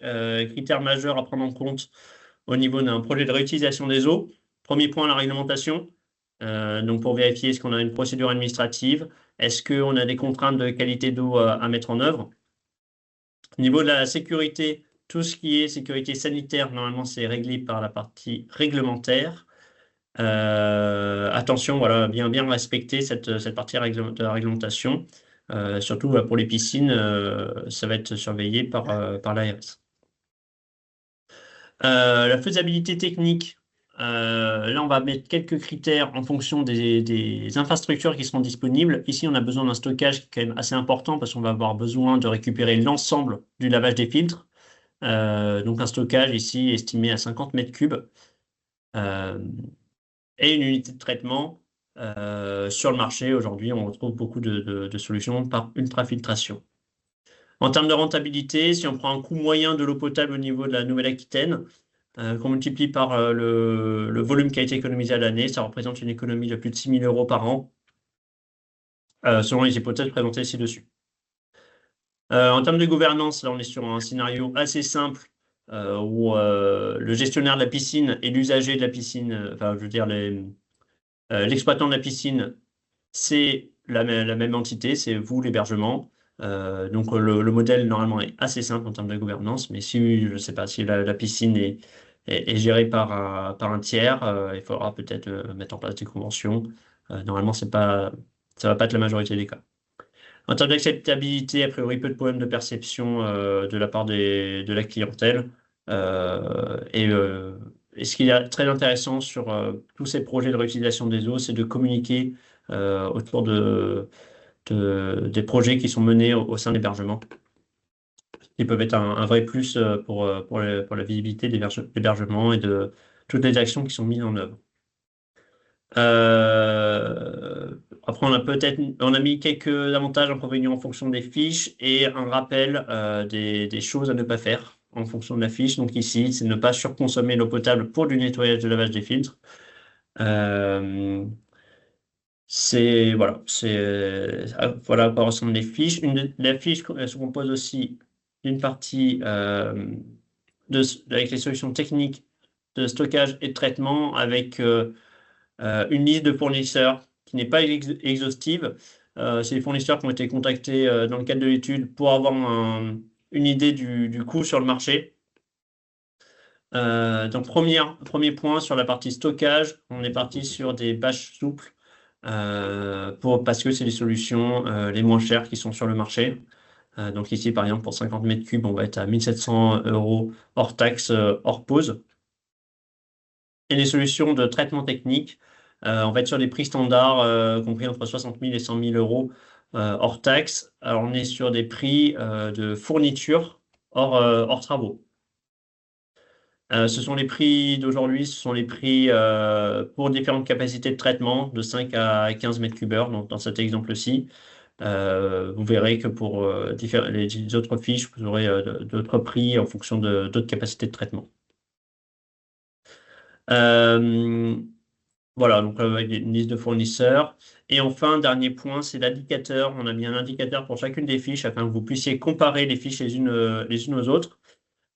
critères majeurs à prendre en compte au niveau d'un projet de réutilisation des eaux. Premier point, la réglementation. Donc pour vérifier est-ce qu'on a une procédure administrative, est-ce qu'on a des contraintes de qualité d'eau à mettre en œuvre. Au niveau de la sécurité, tout ce qui est sécurité sanitaire, normalement, c'est réglé par la partie réglementaire. Attention, voilà, bien respecter cette partie de la réglementation. Surtout pour les piscines, ça va être surveillé par l'ARS. La faisabilité technique, là, on va mettre quelques critères en fonction des infrastructures qui seront disponibles. Ici, on a besoin d'un stockage qui est quand même assez important parce qu'on va avoir besoin de récupérer l'ensemble du lavage des filtres. Donc, un stockage ici estimé à 50 mètres cubes. Et une unité de traitement. Sur le marché, aujourd'hui, on retrouve beaucoup de solutions par ultrafiltration. En termes de rentabilité, si on prend un coût moyen de l'eau potable au niveau de la Nouvelle-Aquitaine, qu'on multiplie par le volume qui a été économisé à l'année, ça représente une économie de plus de 6 000 € par an, selon les hypothèses présentées ci-dessus. En termes de gouvernance, là, on est sur un scénario assez simple où le gestionnaire de la piscine et l'usager de la piscine, enfin, je veux dire, L'exploitant de la piscine, c'est la même entité, c'est vous, l'hébergement. Donc le modèle, normalement, est assez simple en termes de gouvernance, mais si, je ne sais pas, si la piscine est gérée par un tiers, il faudra peut-être mettre en place des conventions. Normalement, ça va pas être la majorité des cas. En termes d'acceptabilité, a priori, peu de problèmes de perception de la part de la clientèle. Et ce qui est très intéressant sur tous ces projets de réutilisation des eaux, c'est de communiquer autour des projets qui sont menés au sein de l'hébergement, qui peuvent être un vrai plus pour la visibilité de l'hébergement et de toutes les actions qui sont mises en œuvre. Après, on a mis quelques avantages, inconvénients en fonction des fiches et un rappel des choses à ne pas faire en fonction de la fiche. Donc ici, c'est ne pas surconsommer l'eau potable pour du nettoyage de lavage des filtres. Voilà à quoi ressemblent les fiches. La fiche se compose aussi d'une partie avec les solutions techniques de stockage et de traitement avec une liste de fournisseurs qui n'est pas exhaustive. C'est les fournisseurs qui ont été contactés dans le cadre de l'étude pour avoir une idée du coût sur le marché. Donc, premier point sur la partie stockage, on est parti sur des bâches souples parce que c'est les solutions les moins chères qui sont sur le marché. Donc ici, par exemple, pour 50 mètres cubes, on va être à 1 700 € hors taxe, hors pause. Et les solutions de traitement technique, on va être sur des prix standards compris entre 60 000 et 100 000 € hors taxe. Alors, on est sur des prix de fourniture hors travaux. Ce sont les prix d'aujourd'hui, ce sont les prix pour différentes capacités de traitement de 5 à 15 mètres cubes heure, donc dans cet exemple-ci. Vous verrez que pour les autres fiches, vous aurez d'autres prix en fonction d'autres capacités de traitement. Voilà, donc avec une liste de fournisseurs. Et enfin, dernier point, c'est l'indicateur. On a mis un indicateur pour chacune des fiches afin que vous puissiez comparer les fiches les unes aux autres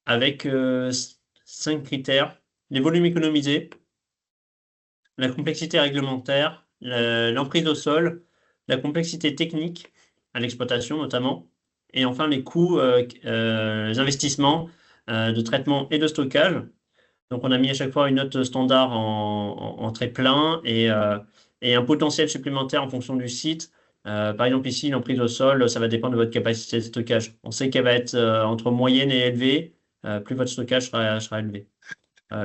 avec 5 critères. Les volumes économisés, la complexité réglementaire, l'emprise au sol, la complexité technique à l'exploitation notamment, et enfin les coûts, les investissements de traitement et de stockage. Donc on a mis à chaque fois une note standard en très plein et un potentiel supplémentaire en fonction du site. Par exemple ici, l'emprise au sol, ça va dépendre de votre capacité de stockage. On sait qu'elle va être entre moyenne et élevée, plus votre stockage sera élevé.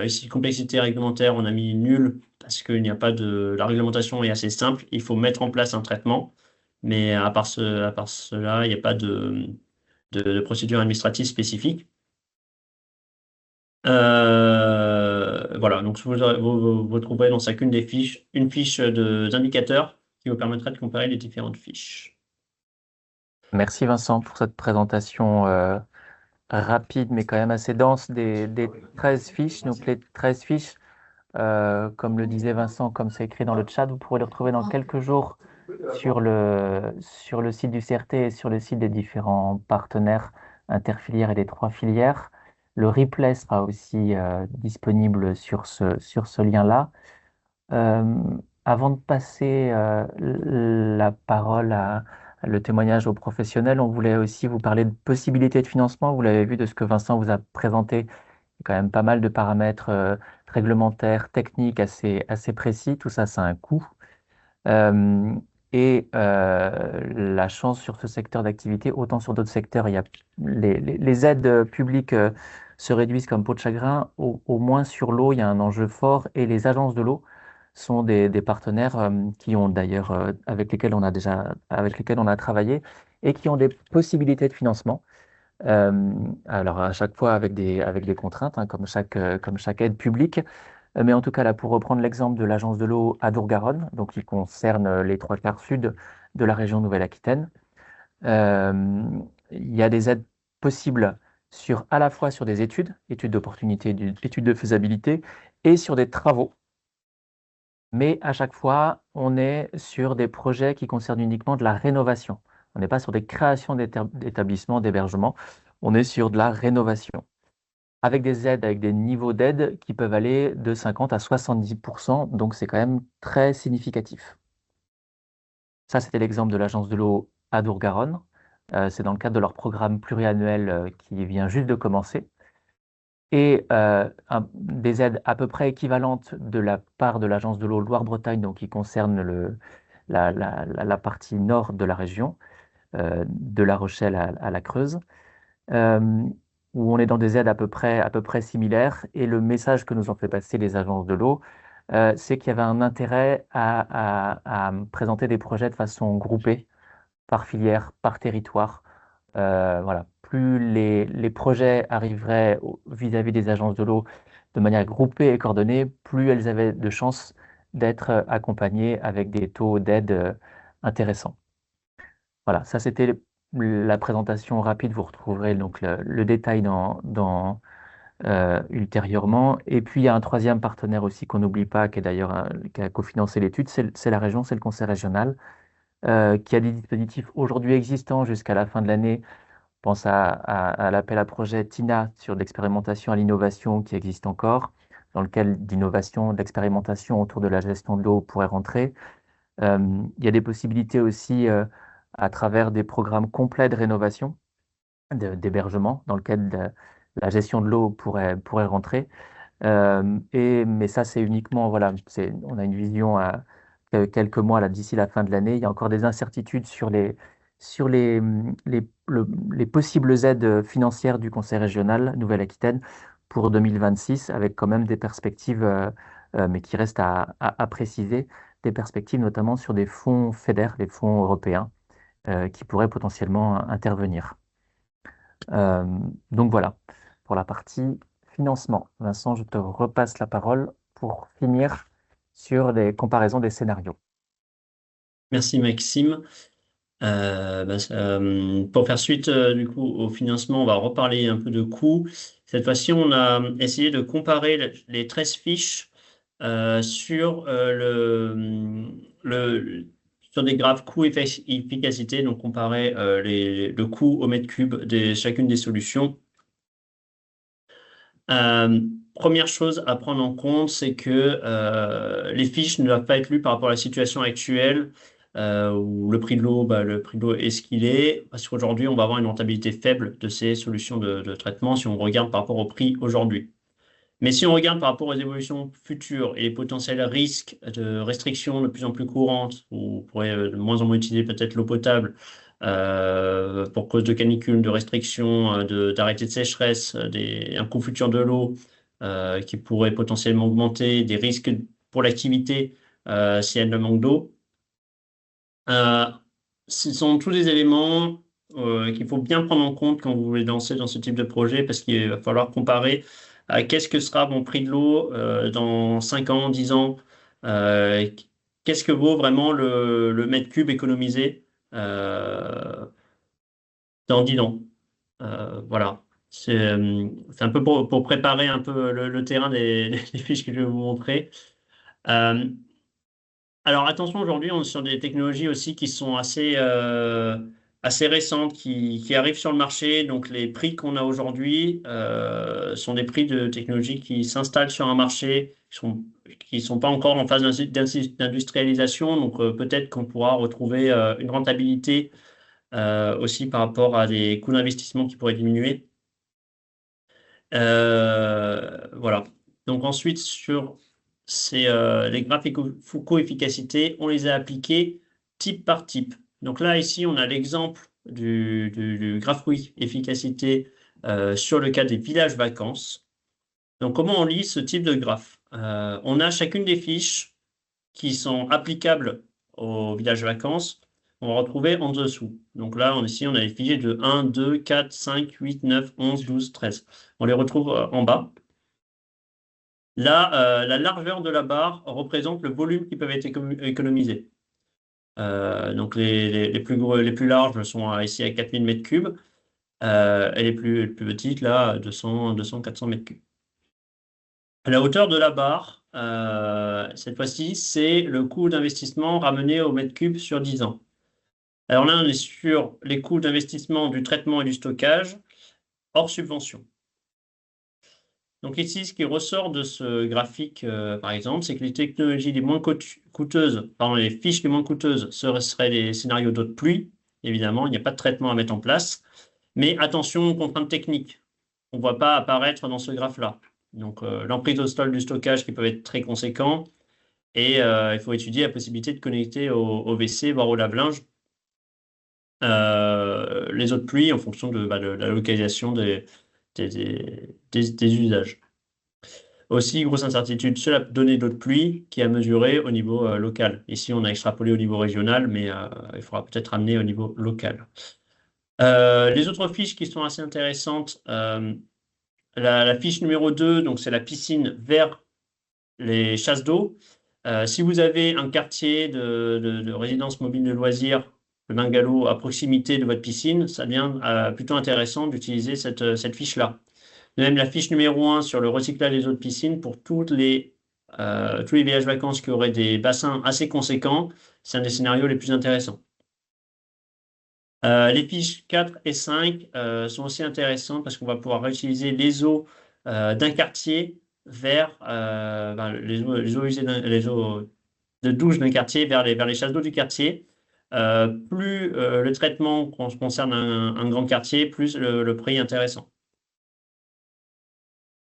Ici, complexité réglementaire, on a mis nul parce qu'il n'y a pas la réglementation est assez simple. Il faut mettre en place un traitement, mais à part cela, il n'y a pas de procédure administrative spécifique. Voilà, donc vous trouverez dans chacune des fiches une fiche d'indicateurs qui vous permettra de comparer les différentes fiches. Merci Vincent pour cette présentation rapide mais quand même assez dense des 13 fiches. Donc les 13 fiches, comme le disait Vincent, comme c'est écrit dans le chat, vous pourrez les retrouver dans quelques jours sur le site du CRT et sur le site des différents partenaires interfilières et des 3 filières. Le replay sera aussi disponible sur ce lien-là. Avant de passer la parole le témoignage aux professionnels, on voulait aussi vous parler de possibilités de financement. Vous l'avez vu de ce que Vincent vous a présenté, il y a quand même pas mal de paramètres réglementaires, techniques assez précis. Tout ça, ça a un coût. La chance sur ce secteur d'activité, autant sur d'autres secteurs, il y a les aides publiques se réduisent comme peau de chagrin. Au moins sur l'eau, il y a un enjeu fort et les agences de l'eau sont des partenaires qui ont d'ailleurs avec lesquels on a travaillé et qui ont des possibilités de financement. Alors à chaque fois avec des contraintes, hein, comme chaque aide publique. Mais en tout cas, là, pour reprendre l'exemple de l'agence de l'eau Adour-Garonne, donc qui concerne les 3/4 sud de la région Nouvelle-Aquitaine, il y a des aides possibles à la fois sur des études d'opportunité, études de faisabilité, et sur des travaux. Mais à chaque fois, on est sur des projets qui concernent uniquement de la rénovation. On n'est pas sur des créations d'établissements, d'hébergement, on est sur de la rénovation. avec des aides, avec des niveaux d'aide qui peuvent aller de 50 à 70%, donc c'est quand même très significatif. Ça, c'était l'exemple de l'Agence de l'eau Adour-Garonne. C'est dans le cadre de leur programme pluriannuel qui vient juste de commencer. Et des aides à peu près équivalentes de la part de l'Agence de l'eau Loire-Bretagne, donc qui concerne la partie nord de la région, de La Rochelle à la Creuse, où on est dans des aides à peu près similaires. Et le message que nous ont fait passer les agences de l'eau, c'est qu'il y avait un intérêt à présenter des projets de façon groupée, par filière, par territoire. Voilà. Plus les projets arriveraient vis-à-vis des agences de l'eau de manière groupée et coordonnée, plus elles avaient de chances d'être accompagnées avec des taux d'aide intéressants. Voilà, ça c'était la présentation rapide. Vous retrouverez donc le détail ultérieurement. Et puis il y a un troisième partenaire aussi qu'on n'oublie pas, qui est d'ailleurs qui a cofinancé l'étude, c'est la région, c'est le conseil régional, qui a des dispositifs aujourd'hui existants jusqu'à la fin de l'année. Je pense à l'appel à projet TINA sur l'expérimentation à l'innovation qui existe encore, dans lequel d'innovation, d'expérimentation autour de la gestion de l'eau pourrait rentrer. Il y a des possibilités aussi à travers des programmes complets de rénovation, d'hébergement, dans lequel la gestion de l'eau pourrait rentrer. Mais ça, c'est uniquement, voilà, on a une vision à quelques mois là, d'ici la fin de l'année. Il y a encore des incertitudes sur les possibles aides financières du Conseil régional Nouvelle-Aquitaine pour 2026, avec quand même des perspectives, mais qui restent à préciser, des perspectives notamment sur des fonds FEDER, les fonds européens, qui pourraient potentiellement intervenir. Donc voilà, pour la partie financement. Vincent, je te repasse la parole pour finir sur les comparaisons des scénarios. Merci Maxime. Pour faire suite du coup au financement, on va reparler un peu de coûts. Cette fois-ci, on a essayé de comparer les 13 fiches sur sur des graphes coût-efficacité, donc comparer le coût au mètre cube de chacune des solutions. Première chose à prendre en compte, c'est que les fiches ne doivent pas être lues par rapport à la situation actuelle où le prix de l'eau est ce qu'il est, parce qu'aujourd'hui, on va avoir une rentabilité faible de ces solutions de traitement si on regarde par rapport au prix aujourd'hui. Mais si on regarde par rapport aux évolutions futures et les potentiels risques de restrictions de plus en plus courantes, où on pourrait de moins en moins utiliser peut-être l'eau potable pour cause de canicules, de restrictions, d'arrêtés de sécheresse, un coût futur de l'eau qui pourrait potentiellement augmenter, des risques pour l'activité s'il y a un manque d'eau. Ce sont tous des éléments qu'il faut bien prendre en compte quand vous voulez lancer dans ce type de projet, parce qu'il va falloir comparer à qu'est-ce que sera mon prix de l'eau dans 5 ans, 10 ans, qu'est-ce que vaut vraiment le mètre cube économisé dans 10 ans. Voilà. C'est un peu pour préparer un peu le terrain des fiches que je vais vous montrer. Alors attention, aujourd'hui, on est sur des technologies aussi qui sont assez récentes, qui arrivent sur le marché. Donc les prix qu'on a aujourd'hui sont des prix de technologies qui s'installent sur un marché, qui sont pas encore en phase d'industrialisation. Donc peut-être qu'on pourra retrouver une rentabilité aussi par rapport à des coûts d'investissement qui pourraient diminuer. Voilà. Donc ensuite, sur les graphes coût-efficacité, on les a appliqués type par type. Donc là, ici, on a l'exemple du graphe coût-efficacité sur le cas des villages vacances. Donc comment on lit ce type de graphe? On a chacune des fiches qui sont applicables aux villages vacances. On va retrouver en dessous. Donc là, ici, on a les fichiers de 1, 2, 4, 5, 8, 9, 11, 12, 13. On les retrouve en bas. Là, la largeur de la barre représente le volume qui peut être économisé. Donc les plus larges sont ici à 4000 m3 et les plus petites là 200, 400 m3. La hauteur de la barre, cette fois-ci, c'est le coût d'investissement ramené au mètre cube sur 10 ans. Alors là, on est sur les coûts d'investissement du traitement et du stockage hors subvention. Donc ici, ce qui ressort de ce graphique, par exemple, c'est que les technologies les moins coûteuses, pardon, les fiches les moins coûteuses seraient les scénarios d'eau de pluie. Évidemment, il n'y a pas de traitement à mettre en place. Mais attention aux contraintes techniques. On ne voit pas apparaître dans ce graphe-là. Donc l'emprise au sol du stockage qui peut être très conséquent. Et il faut étudier la possibilité de connecter au WC, voire au lave-linge, les eaux de pluie en fonction de la localisation des usages. Aussi, grosse incertitude sur la donnée d'eau de pluie qui est à mesurer au niveau local. Ici, on a extrapolé au niveau régional, mais il faudra peut-être amener au niveau local. Les autres fiches qui sont assez intéressantes, la fiche numéro 2, donc c'est la piscine vers les chasses d'eau. Si vous avez un quartier de résidence mobile de loisirs, le bungalow à proximité de votre piscine, ça devient plutôt intéressant d'utiliser cette fiche-là. De même, la fiche numéro 1 sur le recyclage des eaux de piscine pour tous les villages vacances qui auraient des bassins assez conséquents, c'est un des scénarios les plus intéressants. Les fiches 4 et 5 sont aussi intéressantes parce qu'on va pouvoir réutiliser les eaux d'un quartier vers les eaux de douche d'un quartier vers les chasses d'eau du quartier. Plus le traitement concerne un grand quartier, plus le prix est intéressant.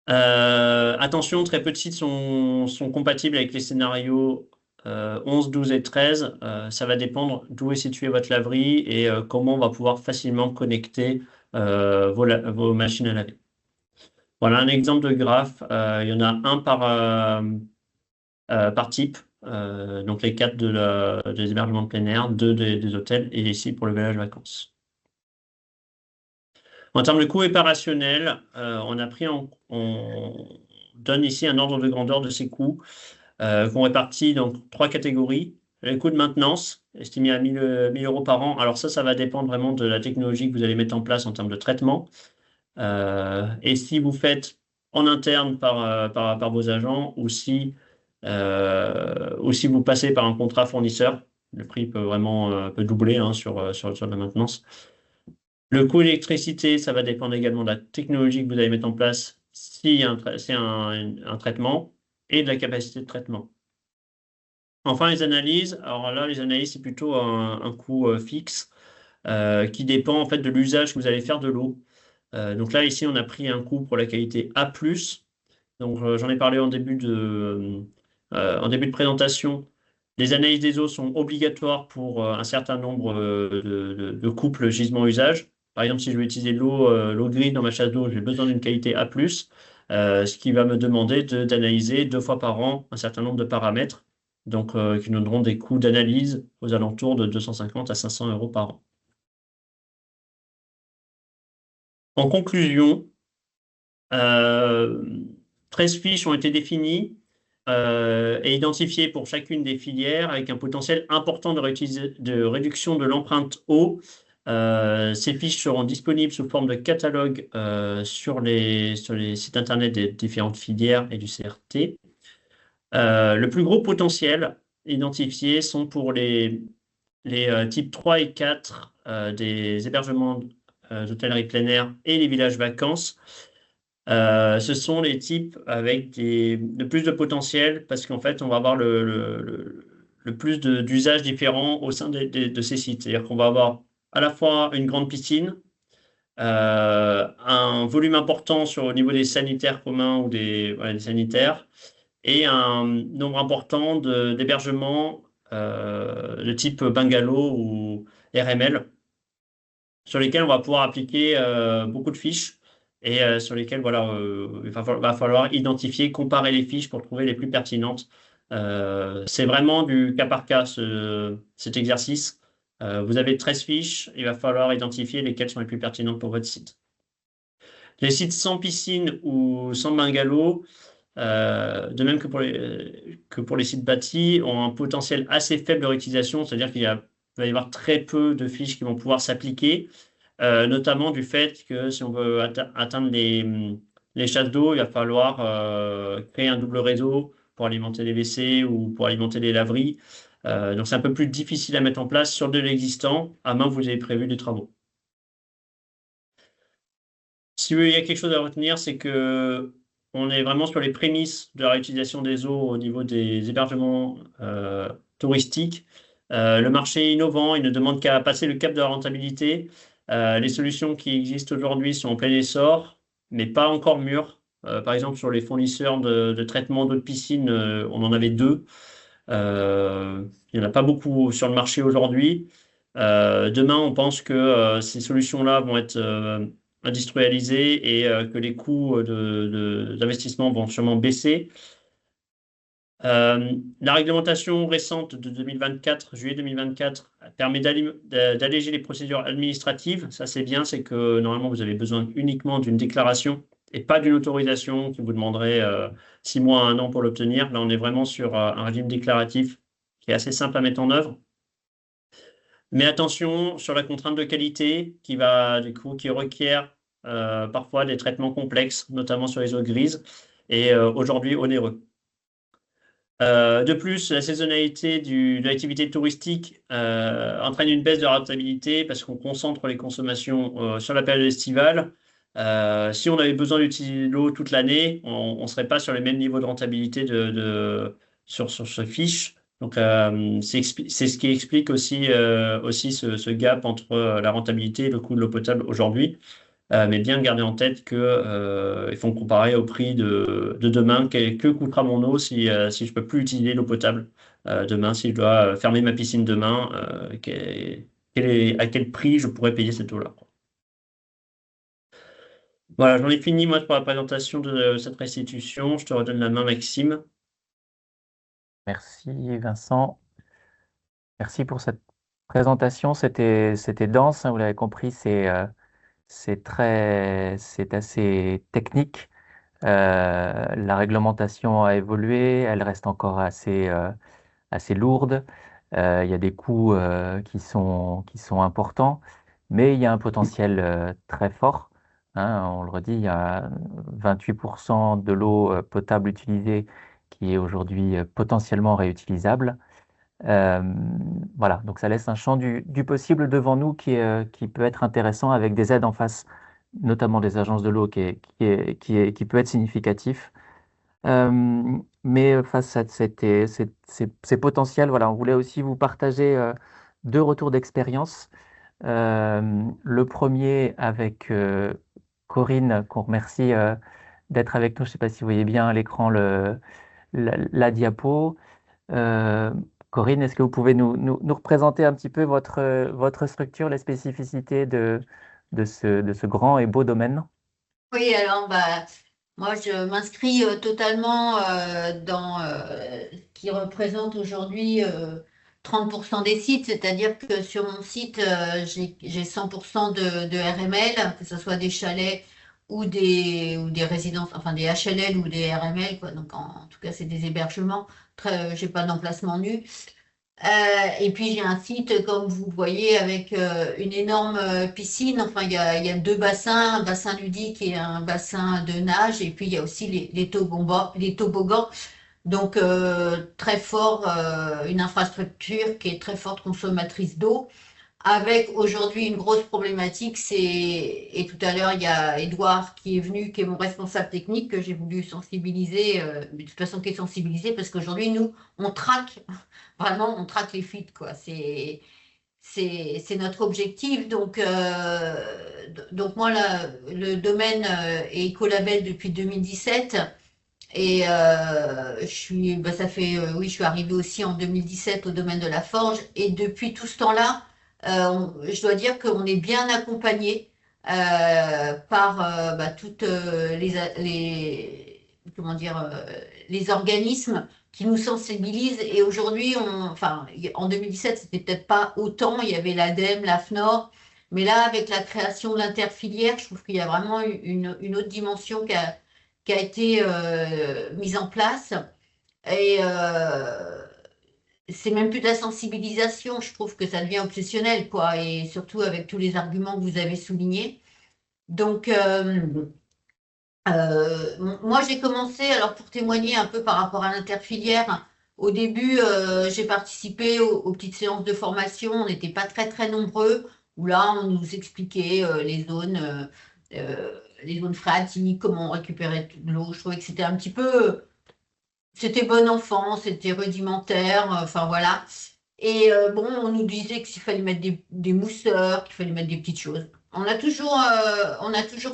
Attention, très peu de sites sont compatibles avec les scénarios 11, 12 et 13. Ça va dépendre d'où est située votre laverie et comment on va pouvoir facilement connecter vos machines à laver. Voilà un exemple de graphe. Il y en a un par type. Donc les 4 des hébergements de plein air, 2 des hôtels et ici pour le village vacances. En termes de coûts opérationnels, on donne ici un ordre de grandeur de ces coûts qu'on répartit dans 3 catégories. Les coûts de maintenance, estimés à 1 000 € par an. Alors ça va dépendre vraiment de la technologie que vous allez mettre en place en termes de traitement. Et si vous faites en interne par vos agents ou si vous passez par un contrat fournisseur, le prix peut vraiment doubler sur la maintenance. Le coût électricité, ça va dépendre également de la technologie que vous allez mettre en place si c'est un traitement et de la capacité de traitement. Enfin, les analyses. Alors là, les analyses, c'est plutôt un coût fixe qui dépend en fait de l'usage que vous allez faire de l'eau. Donc là, ici, on a pris un coût pour la qualité A+. Donc j'en ai parlé en début de présentation. Les analyses des eaux sont obligatoires pour un certain nombre de couples gisement-usage. Par exemple, si je veux utiliser l'eau grise dans ma chasse d'eau, j'ai besoin d'une qualité A+, ce qui va me demander d'analyser 2 fois par an un certain nombre de paramètres, donc qui nous donneront des coûts d'analyse aux alentours de 250 à 500 € par an. En conclusion, 13 fiches ont été définies et identifiées pour chacune des filières avec un potentiel important de réduction de l'empreinte eau. Ces fiches seront disponibles sous forme de catalogue sur les sites internet des différentes filières et du CRT. Le plus gros potentiel identifié sont pour les types 3 et 4 des hébergements d'hôtellerie plein air et les villages vacances. Ce sont les types avec le plus de potentiel parce qu'en fait, on va avoir le plus d'usages différents au sein de ces sites. C'est-à-dire qu'on va avoir à la fois une grande piscine, un volume important au niveau des sanitaires communs ou des sanitaires, et un nombre important d'hébergements de type bungalow ou RML, sur lesquels on va pouvoir appliquer beaucoup de fiches et sur lesquels il va falloir identifier, comparer les fiches pour trouver les plus pertinentes. C'est vraiment du cas par cas cet exercice. Vous avez 13 fiches, il va falloir identifier lesquelles sont les plus pertinentes pour votre site. Les sites sans piscine ou sans bungalow, de même que pour les sites bâtis, ont un potentiel assez faible de réutilisation, c'est-à-dire qu'il va y avoir très peu de fiches qui vont pouvoir s'appliquer, notamment du fait que si on veut atteindre les chasses d'eau, il va falloir créer un double réseau pour alimenter les WC ou pour alimenter les laveries. Donc c'est un peu plus difficile à mettre en place sur de l'existant, à moins que vous ayez prévu des travaux. Si il y a quelque chose à retenir, c'est que on est vraiment sur les prémices de la réutilisation des eaux au niveau des hébergements touristiques. Le marché est innovant, il ne demande qu'à passer le cap de la rentabilité. Les solutions qui existent aujourd'hui sont en plein essor, mais pas encore mûres. Par exemple, sur les fournisseurs de traitement d'eau de piscine, on en avait 2. Il n'y en a pas beaucoup sur le marché aujourd'hui. Demain, on pense que ces solutions-là vont être industrialisées et que les coûts d'investissement vont sûrement baisser. La réglementation récente de 2024, juillet 2024, permet d'alléger les procédures administratives. Ça, c'est bien, c'est que normalement, vous avez besoin uniquement d'une déclaration et pas d'une autorisation qui vous demanderait 6 mois à 1 an pour l'obtenir. Là, on est vraiment sur un régime déclaratif qui est assez simple à mettre en œuvre. Mais attention sur la contrainte de qualité qui requiert parfois des traitements complexes, notamment sur les eaux grises, et aujourd'hui onéreux. De plus, la saisonnalité de l'activité touristique entraîne une baisse de rentabilité parce qu'on concentre les consommations sur la période estivale. Si on avait besoin d'utiliser l'eau toute l'année, on ne serait pas sur les mêmes niveaux de rentabilité sur ce fiche. Donc, c'est ce qui explique aussi ce gap entre la rentabilité et le coût de l'eau potable aujourd'hui. Mais bien garder en tête qu'il faut comparer au prix de demain. Que coûtera mon eau si je ne peux plus utiliser l'eau potable demain, si je dois fermer ma piscine demain, à quel prix je pourrais payer cette eau-là. Voilà, j'en ai fini moi pour la présentation de cette restitution. Je te redonne la main, Maxime. Merci Vincent. Merci pour cette présentation. C'était dense, hein, vous l'avez compris, c'est assez technique. La réglementation a évolué, elle reste encore assez lourde. Il y a des coûts qui sont importants, mais il y a un potentiel très fort. Hein, on le redit, il y a 28% de l'eau potable utilisée qui est aujourd'hui potentiellement réutilisable. Voilà, donc ça laisse un champ du possible devant nous qui peut être intéressant avec des aides en face, notamment des agences de l'eau qui peut être significatif. Mais face à ces potentiels, voilà, on voulait aussi vous partager 2 retours d'expérience. Le premier avec Corinne, qu'on remercie d'être avec nous. Je ne sais pas si vous voyez bien à l'écran la diapo. Corinne, est-ce que vous pouvez nous représenter un petit peu votre structure, les spécificités de ce grand et beau domaine? Oui, alors moi je m'inscris totalement dans qui représente aujourd'hui 30% des sites, c'est-à-dire que sur mon site j'ai 100% de RML, que ce soit des chalets ou des résidences, enfin des HLL ou des RML, quoi. Donc en tout cas c'est des hébergements. J'ai pas d'emplacement nu. Et puis j'ai un site, comme vous voyez, avec une énorme piscine. Enfin, il y a 2 bassins, un bassin ludique et un bassin de nage. Et puis il y a aussi les toboggans. Donc très fort, une infrastructure qui est très forte consommatrice d'eau. Avec aujourd'hui une grosse problématique, et tout à l'heure il y a Edouard qui est venu, qui est mon responsable technique, que j'ai voulu sensibiliser, mais de toute façon qui est sensibilisé, parce qu'aujourd'hui nous, on traque, vraiment on traque les fuites, quoi. C'est notre objectif. Donc moi, le domaine est écolabel depuis 2017. Et je suis arrivée aussi en 2017 au domaine de la forge. Et depuis tout ce temps-là, je dois dire qu'on est bien accompagné par toutes comment dire, les organismes qui nous sensibilisent. Et aujourd'hui, en 2017, c'était peut-être pas autant. Il y avait l'ADEME, l'AFNOR. Mais là, avec la création de l'interfilière, je trouve qu'il y a vraiment une autre dimension qui a été mise en place. Et c'est même plus de la sensibilisation, je trouve que ça devient obsessionnel, quoi, et surtout avec tous les arguments que vous avez soulignés. Donc, moi, j'ai commencé, alors pour témoigner un peu par rapport à l'interfilière, au début, j'ai participé aux petites séances de formation, on n'était pas très, très nombreux, où là, on nous expliquait les zones les zones phréatiques, comment on récupérait de l'eau. Je trouvais que c'était un petit peu, c'était bon enfant, c'était rudimentaire, enfin voilà. Et bon, on nous disait qu'il fallait mettre des mousseurs, qu'il fallait mettre des petites choses. On a toujours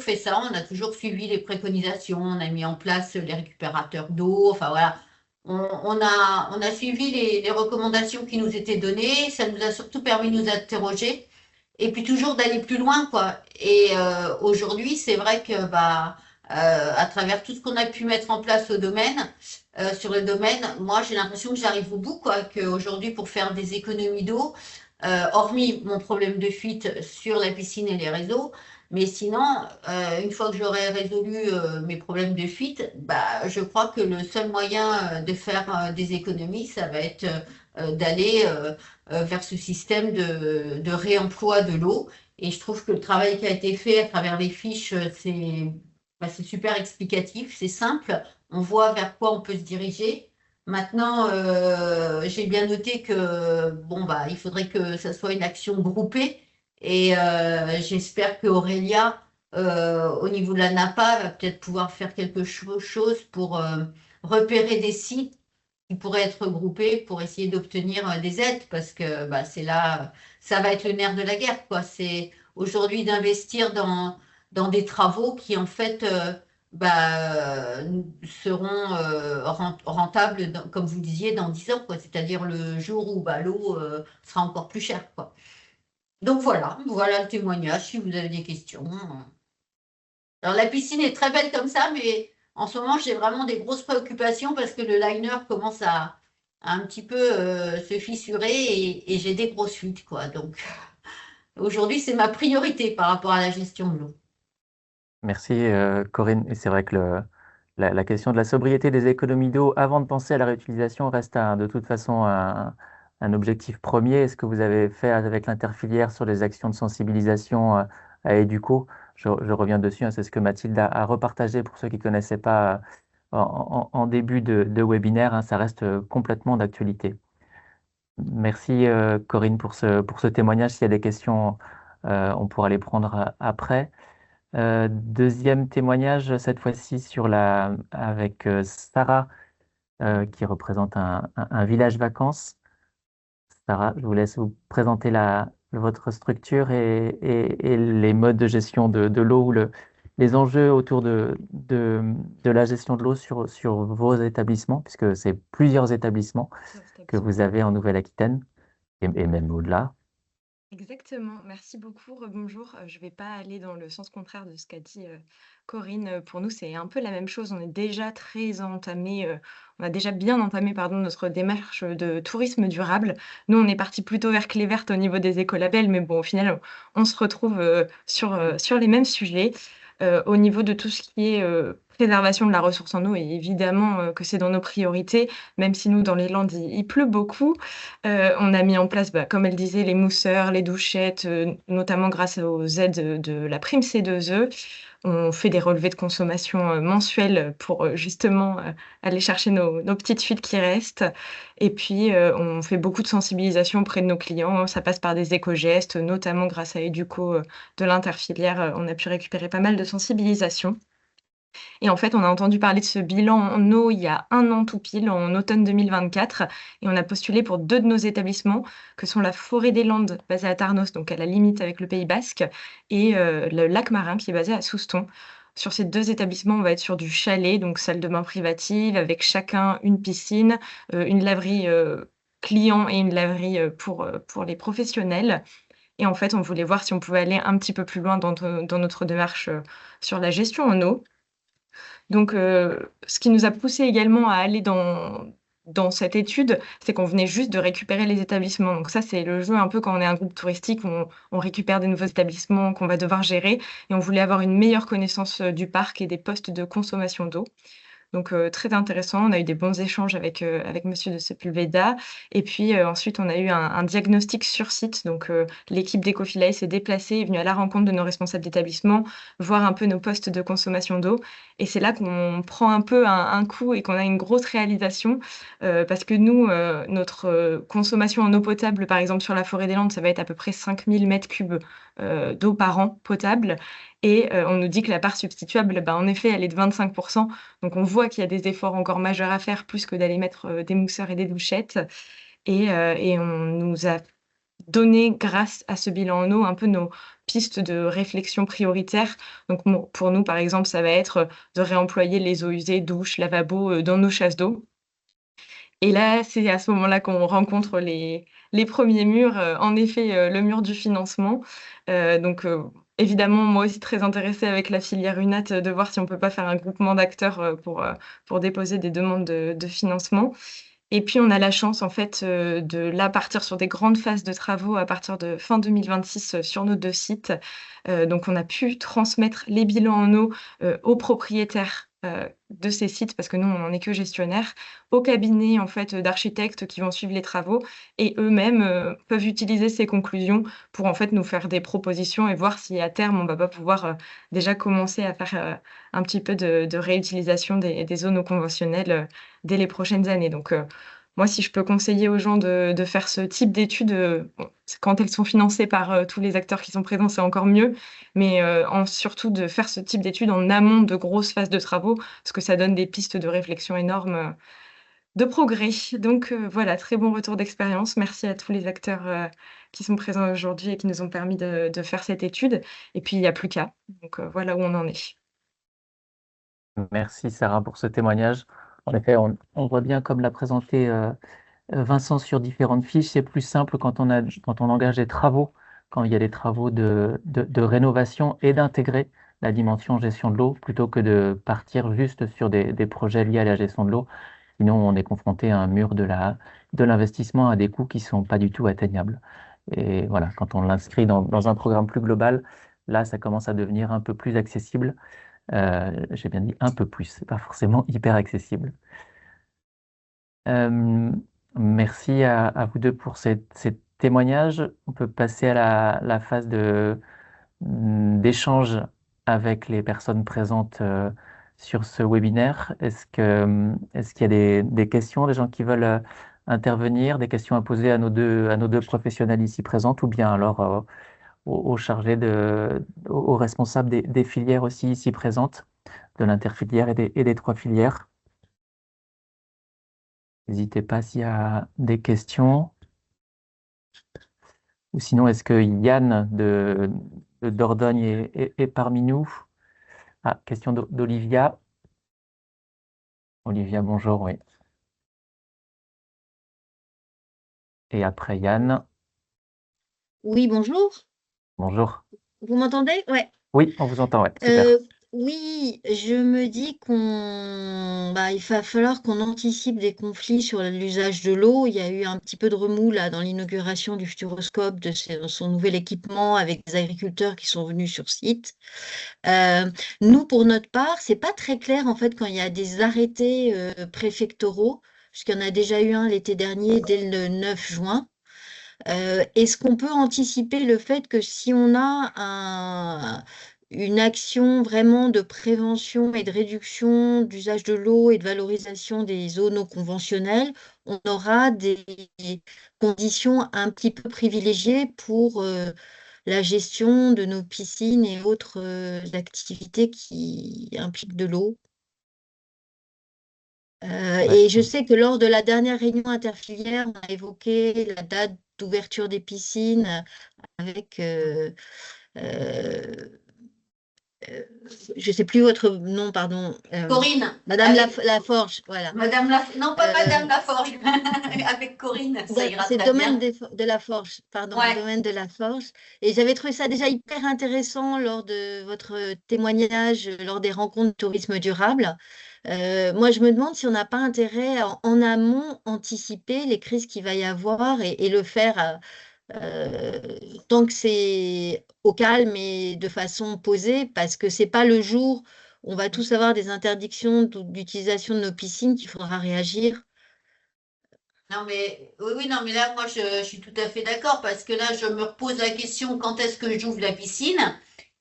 fait ça, on a toujours suivi les préconisations, on a mis en place les récupérateurs d'eau, enfin voilà. On a suivi les recommandations qui nous étaient données, ça nous a surtout permis de nous interroger et puis toujours d'aller plus loin, quoi. Et aujourd'hui, c'est vrai que à travers tout ce qu'on a pu mettre en place au domaine, sur le domaine, moi j'ai l'impression que j'arrive au bout, quoi, qu'aujourd'hui pour faire des économies d'eau, hormis mon problème de fuite sur la piscine et les réseaux, mais sinon, une fois que j'aurai résolu mes problèmes de fuite, je crois que le seul moyen de faire des économies, ça va être d'aller vers ce système de réemploi de l'eau. Et je trouve que le travail qui a été fait à travers les fiches, c'est super explicatif, c'est simple, on voit vers quoi on peut se diriger. Maintenant, j'ai bien noté que bon il faudrait que ça soit une action groupée et j'espère que Aurélia, au niveau de la NAPA, va peut-être pouvoir faire quelque chose pour repérer des sites qui pourraient être regroupés pour essayer d'obtenir des aides parce que c'est là, ça va être le nerf de la guerre, quoi. C'est aujourd'hui d'investir dans des travaux qui en fait seront rentables, comme vous disiez, dans 10 ans, quoi. C'est-à-dire le jour où l'eau sera encore plus chère, quoi. Donc voilà le témoignage, si vous avez des questions. Alors la piscine est très belle comme ça, mais en ce moment j'ai vraiment des grosses préoccupations parce que le liner commence à un petit peu se fissurer et j'ai des grosses fuites, quoi. Donc aujourd'hui c'est ma priorité par rapport à la gestion de l'eau. Merci Corinne. Et c'est vrai que la question de la sobriété des économies d'eau avant de penser à la réutilisation reste de toute façon un objectif premier. Est-ce que vous avez fait avec l'interfilière sur les actions de sensibilisation à Educo? Je reviens dessus, hein, c'est ce que Mathilde a repartagé pour ceux qui ne connaissaient pas en début de webinaire, hein, ça reste complètement d'actualité. Merci Corinne pour ce témoignage. S'il y a des questions, on pourra les prendre après. Deuxième témoignage, cette fois-ci avec Sarah, qui représente un village vacances. Sarah, je vous laisse vous présenter votre structure et les modes de gestion de l'eau, ou les enjeux autour de la gestion de l'eau sur vos établissements, puisque c'est plusieurs établissements que vous avez en Nouvelle-Aquitaine et même au-delà. Exactement, merci beaucoup. Rebonjour. Je vais pas aller dans le sens contraire de ce qu'a dit Corinne. Pour nous, c'est un peu la même chose. On est déjà très entamé, on a déjà bien entamé, pardon, notre démarche de tourisme durable. Nous, on est parti plutôt vers clé verte au niveau des écolabels, mais bon, au final, on se retrouve sur les mêmes sujets. Au niveau de tout ce qui est préservation de la ressource en eau, et évidemment que c'est dans nos priorités, même si nous, dans les Landes, il pleut beaucoup. On a mis en place, comme elle disait, les mousseurs, les douchettes, notamment grâce aux aides de la prime C2E. On fait des relevés de consommation mensuels pour justement aller chercher nos petites fuites qui restent. Et puis, on fait beaucoup de sensibilisation auprès de nos clients. Ça passe par des éco-gestes, notamment grâce à Educo de l'interfilière. On a pu récupérer pas mal de sensibilisation. Et en fait, on a entendu parler de ce bilan en eau il y a 1 an tout pile, en automne 2024, et on a postulé pour 2 de nos établissements, que sont la Forêt des Landes, basée à Tarnos, donc à la limite avec le Pays basque, et le Lac Marin, qui est basé à Souston. Sur ces 2 établissements, on va être sur du chalet, donc salle de bain privative, avec chacun une piscine, une laverie client et une laverie pour les professionnels. Et en fait, on voulait voir si on pouvait aller un petit peu plus loin dans notre démarche sur la gestion en eau. Donc, ce qui nous a poussé également à aller dans cette étude, c'est qu'on venait juste de récupérer les établissements. Donc ça, c'est le jeu un peu quand on est un groupe touristique, on récupère des nouveaux établissements qu'on va devoir gérer et on voulait avoir une meilleure connaissance, du parc et des postes de consommation d'eau. Donc, très intéressant. On a eu des bons échanges avec monsieur de Sepulveda et puis, ensuite on a eu un diagnostic sur site. Donc, l'équipe d'Ecofilae s'est déplacée, est venue à la rencontre de nos responsables d'établissement, voir un peu nos postes de consommation d'eau et c'est là qu'on prend un peu un coup et qu'on a une grosse réalisation, parce que nous, notre consommation en eau potable, par exemple, sur la Forêt des Landes, ça va être à peu près 5 000 m3 d'eau par an potable. Et on nous dit que la part substituable, en effet, elle est de 25%. Donc on voit qu'il y a des efforts encore majeurs à faire, plus que d'aller mettre des mousseurs et des douchettes. Et on nous a donné, grâce à ce bilan en eau, un peu nos pistes de réflexion prioritaires. Donc pour nous, par exemple, ça va être de réemployer les eaux usées, douches, lavabos, dans nos chasses d'eau. Et là, c'est à ce moment-là qu'on rencontre les premiers murs, en effet, le mur du financement. Donc évidemment, moi aussi très intéressée avec la filière UNAT, de voir si on peut pas faire un groupement d'acteurs, pour déposer des demandes de financement. Et puis on a la chance en fait, de là partir sur des grandes phases de travaux à partir de fin 2026, sur nos 2 sites. Donc on a pu transmettre les bilans en eau, aux propriétaires, de ces sites, parce que nous on n'en est que gestionnaire, aux cabinets en fait, d'architectes qui vont suivre les travaux, et eux-mêmes, peuvent utiliser ces conclusions pour en fait nous faire des propositions et voir si à terme on va pas pouvoir, déjà commencer à faire, un petit peu de réutilisation des eaux non conventionnelles, dès les prochaines années. Donc moi, si je peux conseiller aux gens de faire ce type d'études, bon, quand elles sont financées par, tous les acteurs qui sont présents, c'est encore mieux, mais surtout de faire ce type d'études en amont de grosses phases de travaux, parce que ça donne des pistes de réflexion énormes, de progrès. Donc voilà, très bon retour d'expérience. Merci à tous les acteurs, qui sont présents aujourd'hui et qui nous ont permis de faire cette étude. Et puis il n'y a plus qu'à. Donc voilà où on en est. Merci Sarah pour ce témoignage. En effet, on voit bien comme l'a présenté Vincent sur différentes fiches, c'est plus simple quand quand on engage des travaux, quand il y a des travaux de rénovation et d'intégrer la dimension gestion de l'eau plutôt que de partir juste sur des projets liés à la gestion de l'eau. Sinon, on est confronté à un mur de l'investissement à des coûts qui sont pas du tout atteignables. Et voilà, quand on l'inscrit dans un programme plus global, là, ça commence à devenir un peu plus accessible. J'ai bien dit un peu plus, c'est pas forcément hyper accessible. Merci à vous deux pour ces témoignages. On peut passer à la phase d'échange avec les personnes présentes sur ce webinaire. Est-ce qu'il y a des questions, des gens qui veulent intervenir, des questions à poser à nos deux professionnels ici présentes, ou bien alors aux chargés aux responsables des filières aussi ici présentes, de l'interfilière et des 3 filières? N'hésitez pas s'il y a des questions. Ou sinon, est-ce que Yann de Dordogne est parmi nous? Ah, question d'Olivia. Olivia, bonjour, oui. Et après Yann, Oui, bonjour. bonjour. Vous m'entendez? Ouais. Oui, on vous entend, ouais, super. Oui, je me dis il va falloir qu'on anticipe des conflits sur l'usage de l'eau. Il y a eu un petit peu de remous là dans l'inauguration du Futuroscope de son nouvel équipement avec des agriculteurs qui sont venus sur site. Nous, pour notre part, c'est pas très clair en fait quand il y a des arrêtés préfectoraux, puisqu'il y en a déjà eu un l'été dernier dès le 9 juin. Est-ce qu'on peut anticiper le fait que si on a une action vraiment de prévention et de réduction d'usage de l'eau et de valorisation des eaux non conventionnelles, on aura des conditions un petit peu privilégiées pour la gestion de nos piscines et autres activités qui impliquent de l'eau? Ouais. Et je sais que lors de la dernière réunion interfilière, on a évoqué la date d'ouverture des piscines avec, je ne sais plus votre nom, pardon. Corinne. Madame avec- Laforge, voilà. Non, pas Euh, Madame Laforge, avec Corinne, ça ira C'est le très domaine bien. de Laforge, pardon, Ouais. le domaine de Laforge. Et j'avais trouvé ça déjà hyper intéressant lors de votre témoignage, lors des rencontres de tourisme durable. Moi, je me demande si on n'a pas intérêt à, en amont, anticiper les crises qu'il va y avoir et le faire tant que c'est au calme et de façon posée, parce que c'est pas le jour où on va tous avoir des interdictions d'utilisation de nos piscines qu'il faudra réagir. Non, mais oui, non, mais là, moi, je suis tout à fait d'accord parce que là, je me repose la question quand est-ce que j'ouvre la piscine?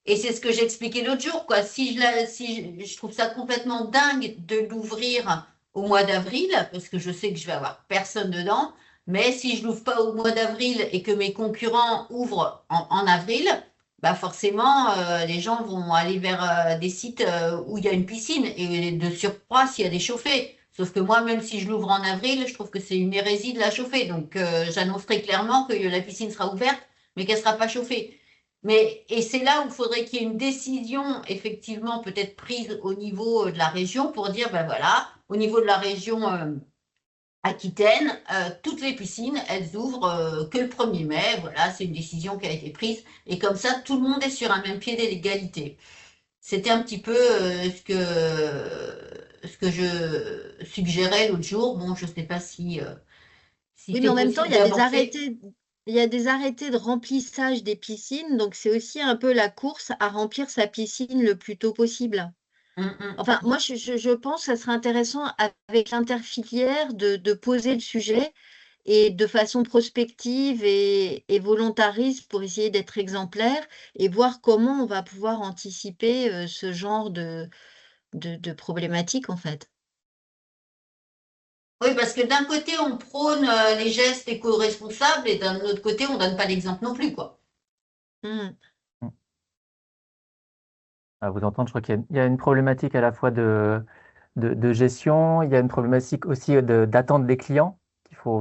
Et c'est ce que j'ai expliqué l'autre jour, quoi. Si je trouve ça complètement dingue de l'ouvrir au mois d'avril, parce que je sais que je vais avoir personne dedans, mais si je l'ouvre pas au mois d'avril et que mes concurrents ouvrent en avril, bah forcément, les gens vont aller vers des sites où il y a une piscine et de surcroît s'il y a des chauffés. Sauf que moi, même si je l'ouvre en avril, je trouve que c'est une hérésie de la chauffer. Donc, j'annoncerai clairement que la piscine sera ouverte, mais qu'elle ne sera pas chauffée. Et c'est là où il faudrait qu'il y ait une décision, effectivement, peut-être prise au niveau de la région pour dire, ben voilà, au niveau de la région Aquitaine, toutes les piscines, elles ouvrent que le 1er mai. Voilà, c'est une décision qui a été prise. Et comme ça, tout le monde est sur un même pied d'égalité. C'était un petit peu ce que je suggérais l'autre jour. Bon, je ne sais pas si Oui, mais c'est en même temps, possible d'avancer. il y a des arrêtés de remplissage des piscines, donc c'est aussi un peu la course à remplir sa piscine le plus tôt possible. Enfin, moi, je pense que ça serait intéressant avec l'interfilière de poser le sujet et de façon prospective et volontariste pour essayer d'être exemplaire et voir comment on va pouvoir anticiper ce genre de problématique, en fait. Oui, parce que d'un côté, on prône les gestes éco-responsables et d'un autre côté, on ne donne pas l'exemple non plus, quoi. Mm. À vous entendre, je crois qu'il y a une problématique à la fois de gestion, il y a une problématique aussi d'attente des clients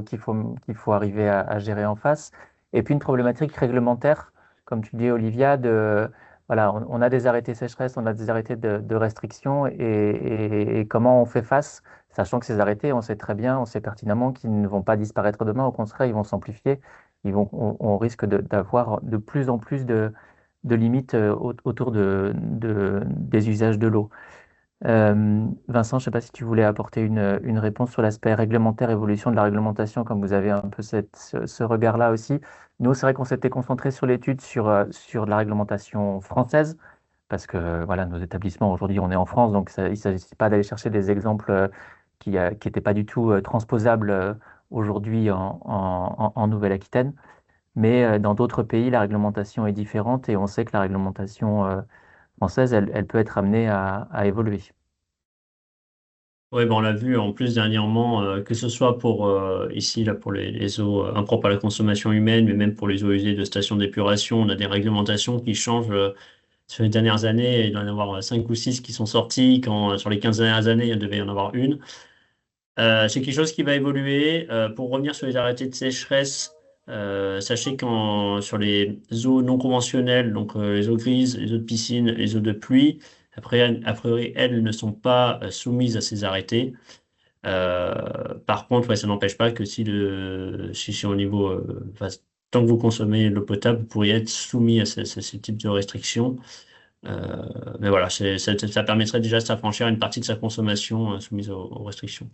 qu'il faut arriver à gérer en face, et puis une problématique réglementaire, comme tu dis, Olivia, voilà, on a des arrêtés sécheresse, on a des arrêtés de restriction, et comment on fait face, sachant que ces arrêtés, on sait très bien, on sait pertinemment qu'ils ne vont pas disparaître demain, au contraire, ils vont s'amplifier, on risque d'avoir de plus en plus de limites autour des usages de l'eau. Vincent, je ne sais pas si tu voulais apporter une réponse sur l'aspect réglementaire, évolution de la réglementation, comme vous avez un peu ce regard-là aussi. Nous, c'est vrai qu'on s'était concentré sur l'étude sur la réglementation française, parce que voilà, nos établissements, aujourd'hui, on est en France, donc il ne s'agit pas d'aller chercher des exemples qui n'étaient pas du tout transposables aujourd'hui en Nouvelle-Aquitaine. Mais dans d'autres pays, la réglementation est différente et on sait que la réglementation française, elle peut être amenée à évoluer. Oui, ben on l'a vu en plus dernièrement, que ce soit pour ici là pour les eaux impropres à la consommation humaine, mais même pour les eaux usées de stations d'épuration, on a des réglementations qui changent sur les dernières années. Il doit y en avoir 5 ou 6 qui sont sortis, quand sur les 15 dernières années, il devait y en avoir une. C'est quelque chose qui va évoluer. Pour revenir sur les arrêtés de sécheresse, sachez sur les eaux non conventionnelles, donc les eaux grises, les eaux de piscine, les eaux de pluie, après, a priori, elles ne sont pas soumises à ces arrêtés. Par contre, ouais, ça n'empêche pas que si c'est au niveau, enfin, tant que vous consommez l'eau potable, vous pourriez être soumis à ce type de restrictions. Mais voilà, ça permettrait déjà de s'affranchir une partie de sa consommation soumise aux restrictions.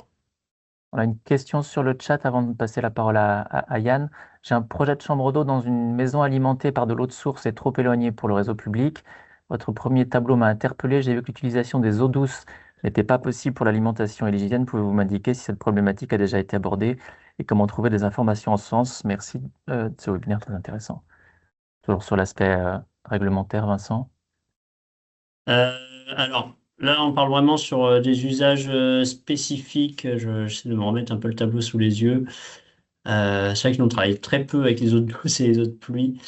On a une question sur le chat avant de passer la parole à Yann. J'ai un projet de chambre d'eau dans une maison alimentée par de l'eau de source et trop éloignée pour le réseau public. Votre premier tableau m'a interpellé. J'ai vu que l'utilisation des eaux douces n'était pas possible pour l'alimentation et l'hygiène. Pouvez-vous m'indiquer si cette problématique a déjà été abordée et comment trouver des informations en ce sens? Merci de ce webinaire très intéressant. Toujours sur l'aspect réglementaire, Vincent. Alors, là, on parle vraiment sur des usages spécifiques. J'essaie de me remettre un peu le tableau sous les yeux. C'est vrai que nous, on travaille très peu avec les eaux douces et les eaux de pluie.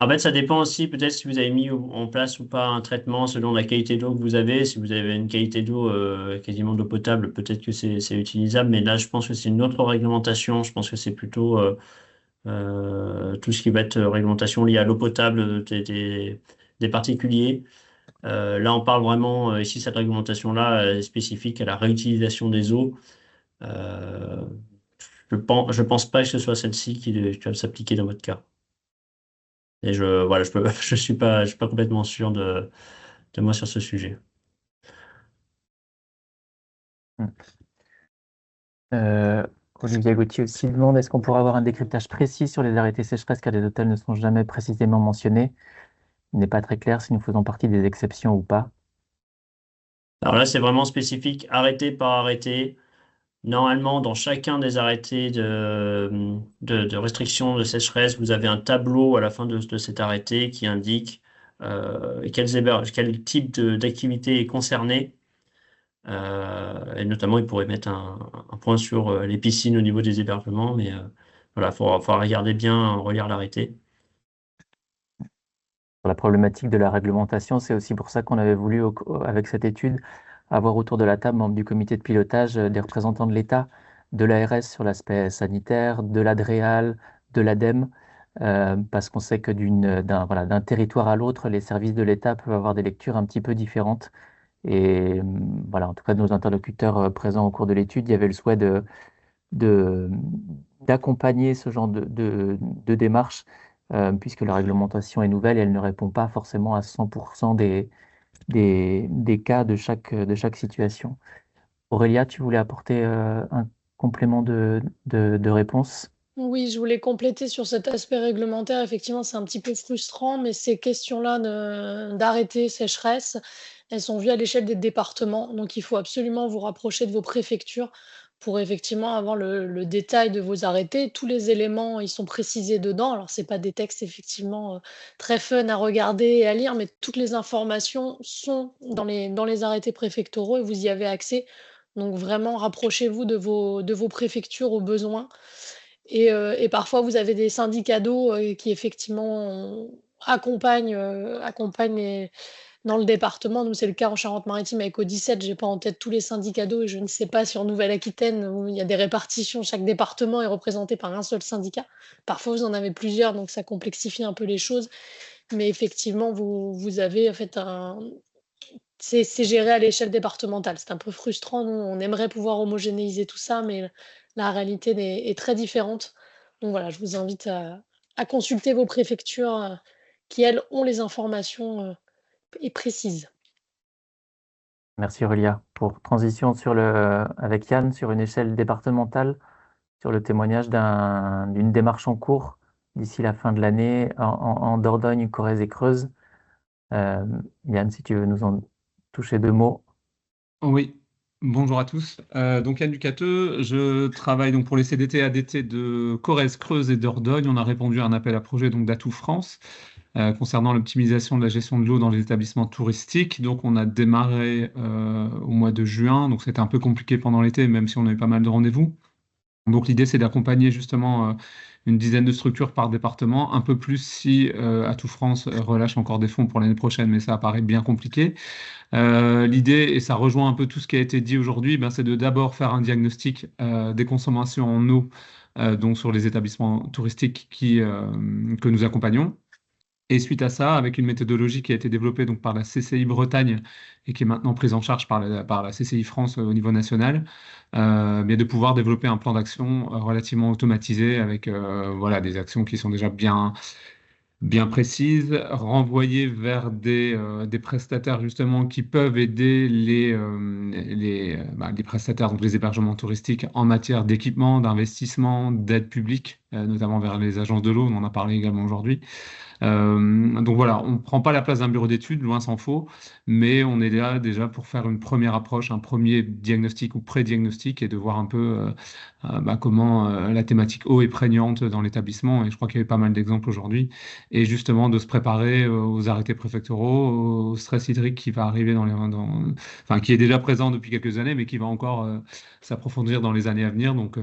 En fait, ça dépend aussi peut-être si vous avez mis en place ou pas un traitement selon la qualité d'eau que vous avez. Si vous avez une qualité d'eau quasiment d'eau potable, peut-être que c'est utilisable. Mais là, je pense que c'est une autre réglementation. Je pense que c'est plutôt tout ce qui va être réglementation liée à l'eau potable des particuliers. Là, on parle vraiment, ici, cette réglementation-là est spécifique à la réutilisation des eaux. Je pense pas que ce soit celle-ci qui va s'appliquer dans votre cas. Et voilà, je suis pas complètement sûr de moi sur ce sujet. Olivier Gauthier aussi demande, est-ce qu'on pourrait avoir un décryptage précis sur les arrêtés sécheresse car les hôtels ne sont jamais précisément mentionnés? Il n'est pas très clair si nous faisons partie des exceptions ou pas. Alors là, c'est vraiment spécifique, arrêté par arrêté. Normalement, dans chacun des arrêtés de restriction de sécheresse, vous avez un tableau à la fin de cet arrêté qui indique quel type d'activité est concerné. Et notamment, il pourrait mettre un point sur les piscines au niveau des hébergements, mais voilà, il faudra regarder bien, relire l'arrêté. la problématique de la réglementation. C'est aussi pour ça qu'on avait voulu, avec cette étude, avoir autour de la table, membres du comité de pilotage, des représentants de l'État, de l'ARS sur l'aspect sanitaire, de l'ADREAL, de l'ADEME, parce qu'on sait que d'un territoire à l'autre, les services de l'État peuvent avoir des lectures un petit peu différentes. Et voilà, en tout cas, de nos interlocuteurs présents au cours de l'étude, il y avait le souhait de- d'accompagner ce genre de démarche, puisque la réglementation est nouvelle et elle ne répond pas forcément à 100% des cas de chaque situation. Aurélia, tu voulais apporter un complément de réponse? Oui, je voulais compléter sur cet aspect réglementaire. Effectivement, c'est un petit peu frustrant, mais ces questions-là d'arrêté sécheresse, elles sont vues à l'échelle des départements. Donc, il faut absolument vous rapprocher de vos préfectures pour effectivement avoir le détail de vos arrêtés. Tous les éléments, ils sont précisés dedans. Alors, c'est pas des textes effectivement très fun à regarder et à lire, mais toutes les informations sont dans les arrêtés préfectoraux et vous y avez accès. Donc, vraiment, rapprochez-vous de vos préfectures au besoin. Et parfois, vous avez des syndicats d'eau, qui effectivement accompagnent dans le département. Nous, c'est le cas en Charente-Maritime avec Eau17. J'ai pas en tête tous les syndicats d'eau et je ne sais pas sur Nouvelle-Aquitaine où il y a des répartitions, chaque département est représenté par un seul syndicat. Parfois, vous en avez plusieurs, donc ça complexifie un peu les choses. Mais effectivement, vous avez en fait c'est géré à l'échelle départementale. C'est un peu frustrant. Nous, on aimerait pouvoir homogénéiser tout ça, mais la réalité est très différente. Donc voilà, je vous invite à consulter vos préfectures, qui, elles, ont les informations, et précises. Merci Aurélia. Pour transition avec Yann sur une échelle départementale, sur le témoignage d'une démarche en cours d'ici la fin de l'année en Dordogne, Corrèze et Creuse. Yann, si tu veux nous en toucher deux mots. Oui, bonjour à tous. Donc Yann Ducateux, je travaille donc pour les CDT ADT de Corrèze, Creuse et Dordogne. On a répondu à un appel à projet donc d'Atout France concernant l'optimisation de la gestion de l'eau dans les établissements touristiques. Donc on a démarré au mois de juin, donc c'était un peu compliqué pendant l'été, même si on avait pas mal de rendez-vous. Donc l'idée, c'est d'accompagner justement une dizaine de structures par département, un peu plus si Atout France relâche encore des fonds pour l'année prochaine, mais ça apparaît bien compliqué. L'idée, et ça rejoint un peu tout ce qui a été dit aujourd'hui, ben, c'est de d'abord faire un diagnostic des consommations en eau donc sur les établissements touristiques que nous accompagnons. Et suite à ça, avec une méthodologie qui a été développée donc, par la CCI Bretagne et qui est maintenant prise en charge par la CCI France au niveau national, bien de pouvoir développer un plan d'action relativement automatisé avec voilà, des actions qui sont déjà bien précises, renvoyées vers des prestataires justement qui peuvent aider les prestataires, donc les hébergements touristiques en matière d'équipement, d'investissement, d'aide publique, notamment vers les agences de l'eau, on en a parlé également aujourd'hui. Donc voilà, on ne prend pas la place d'un bureau d'études, loin s'en faut, mais on est là déjà pour faire une première approche, un premier diagnostic ou pré-diagnostic et de voir un peu comment la thématique eau est prégnante dans l'établissement. Et je crois qu'il y avait pas mal d'exemples aujourd'hui. Et justement de se préparer aux arrêtés préfectoraux, au stress hydrique qui va arriver enfin, qui est déjà présent depuis quelques années, mais qui va encore s'approfondir dans les années à venir. Donc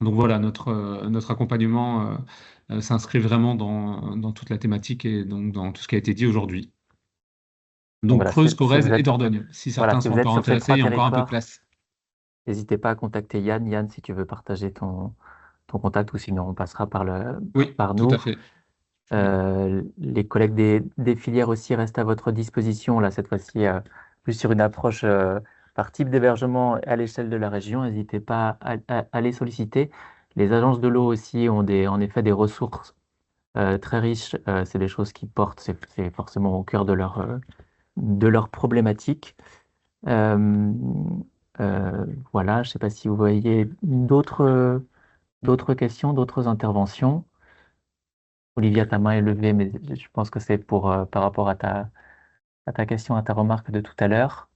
voilà, notre accompagnement s'inscrit vraiment dans toute la thématique et donc dans tout ce qui a été dit aujourd'hui. Donc Voilà, Creuse, si Corrèze vous et êtes, Dordogne. Si voilà, certains si sont vous êtes encore sur ces intéressés, trois il y a encore un peu de territoires, place. n'hésitez pas à contacter Yann. Yann, si tu veux partager ton contact, ou sinon on passera Oui, par tout à nous. fait. Les collègues des filières aussi restent à votre disposition, là, cette fois-ci, plus sur une approche par type d'hébergement à l'échelle de la région. N'hésitez pas à les solliciter. Les agences de l'eau aussi ont en effet des ressources très riches. C'est des choses qui portent, c'est forcément au cœur de leur problématique. Euh, voilà, je ne sais pas si vous voyez d'autres questions, d'autres interventions. Olivia, ta main est levée, mais je pense que c'est par rapport à ta question, à ta remarque de tout à l'heure.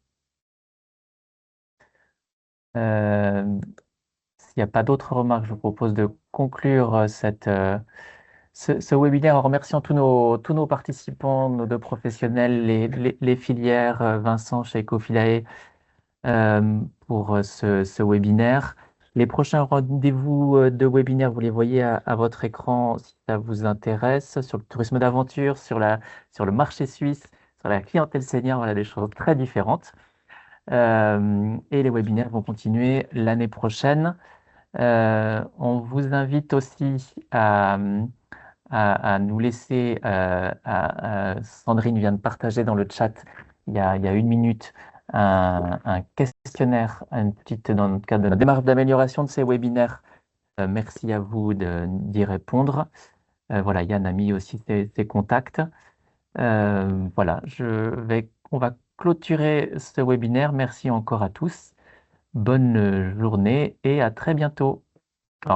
S'il n'y a pas d'autres remarques, je vous propose de conclure ce webinaire en remerciant tous nos participants, nos deux professionnels, les filières, Vincent chez Ecofilae, pour ce webinaire. Les prochains rendez-vous de webinaire, vous les voyez à votre écran si ça vous intéresse, sur le tourisme d'aventure, sur le marché suisse, sur la clientèle senior, voilà des choses très différentes. Et les webinaires vont continuer l'année prochaine. On vous invite aussi à nous laisser, Sandrine vient de partager dans le chat il y a 1 minute un questionnaire, dans le cadre de la démarche d'amélioration de ces webinaires. Merci à vous d'y répondre. Voilà, Yann a mis aussi ses contacts. Voilà, on va clôturer ce webinaire. Merci encore à tous. Bonne journée et à très bientôt.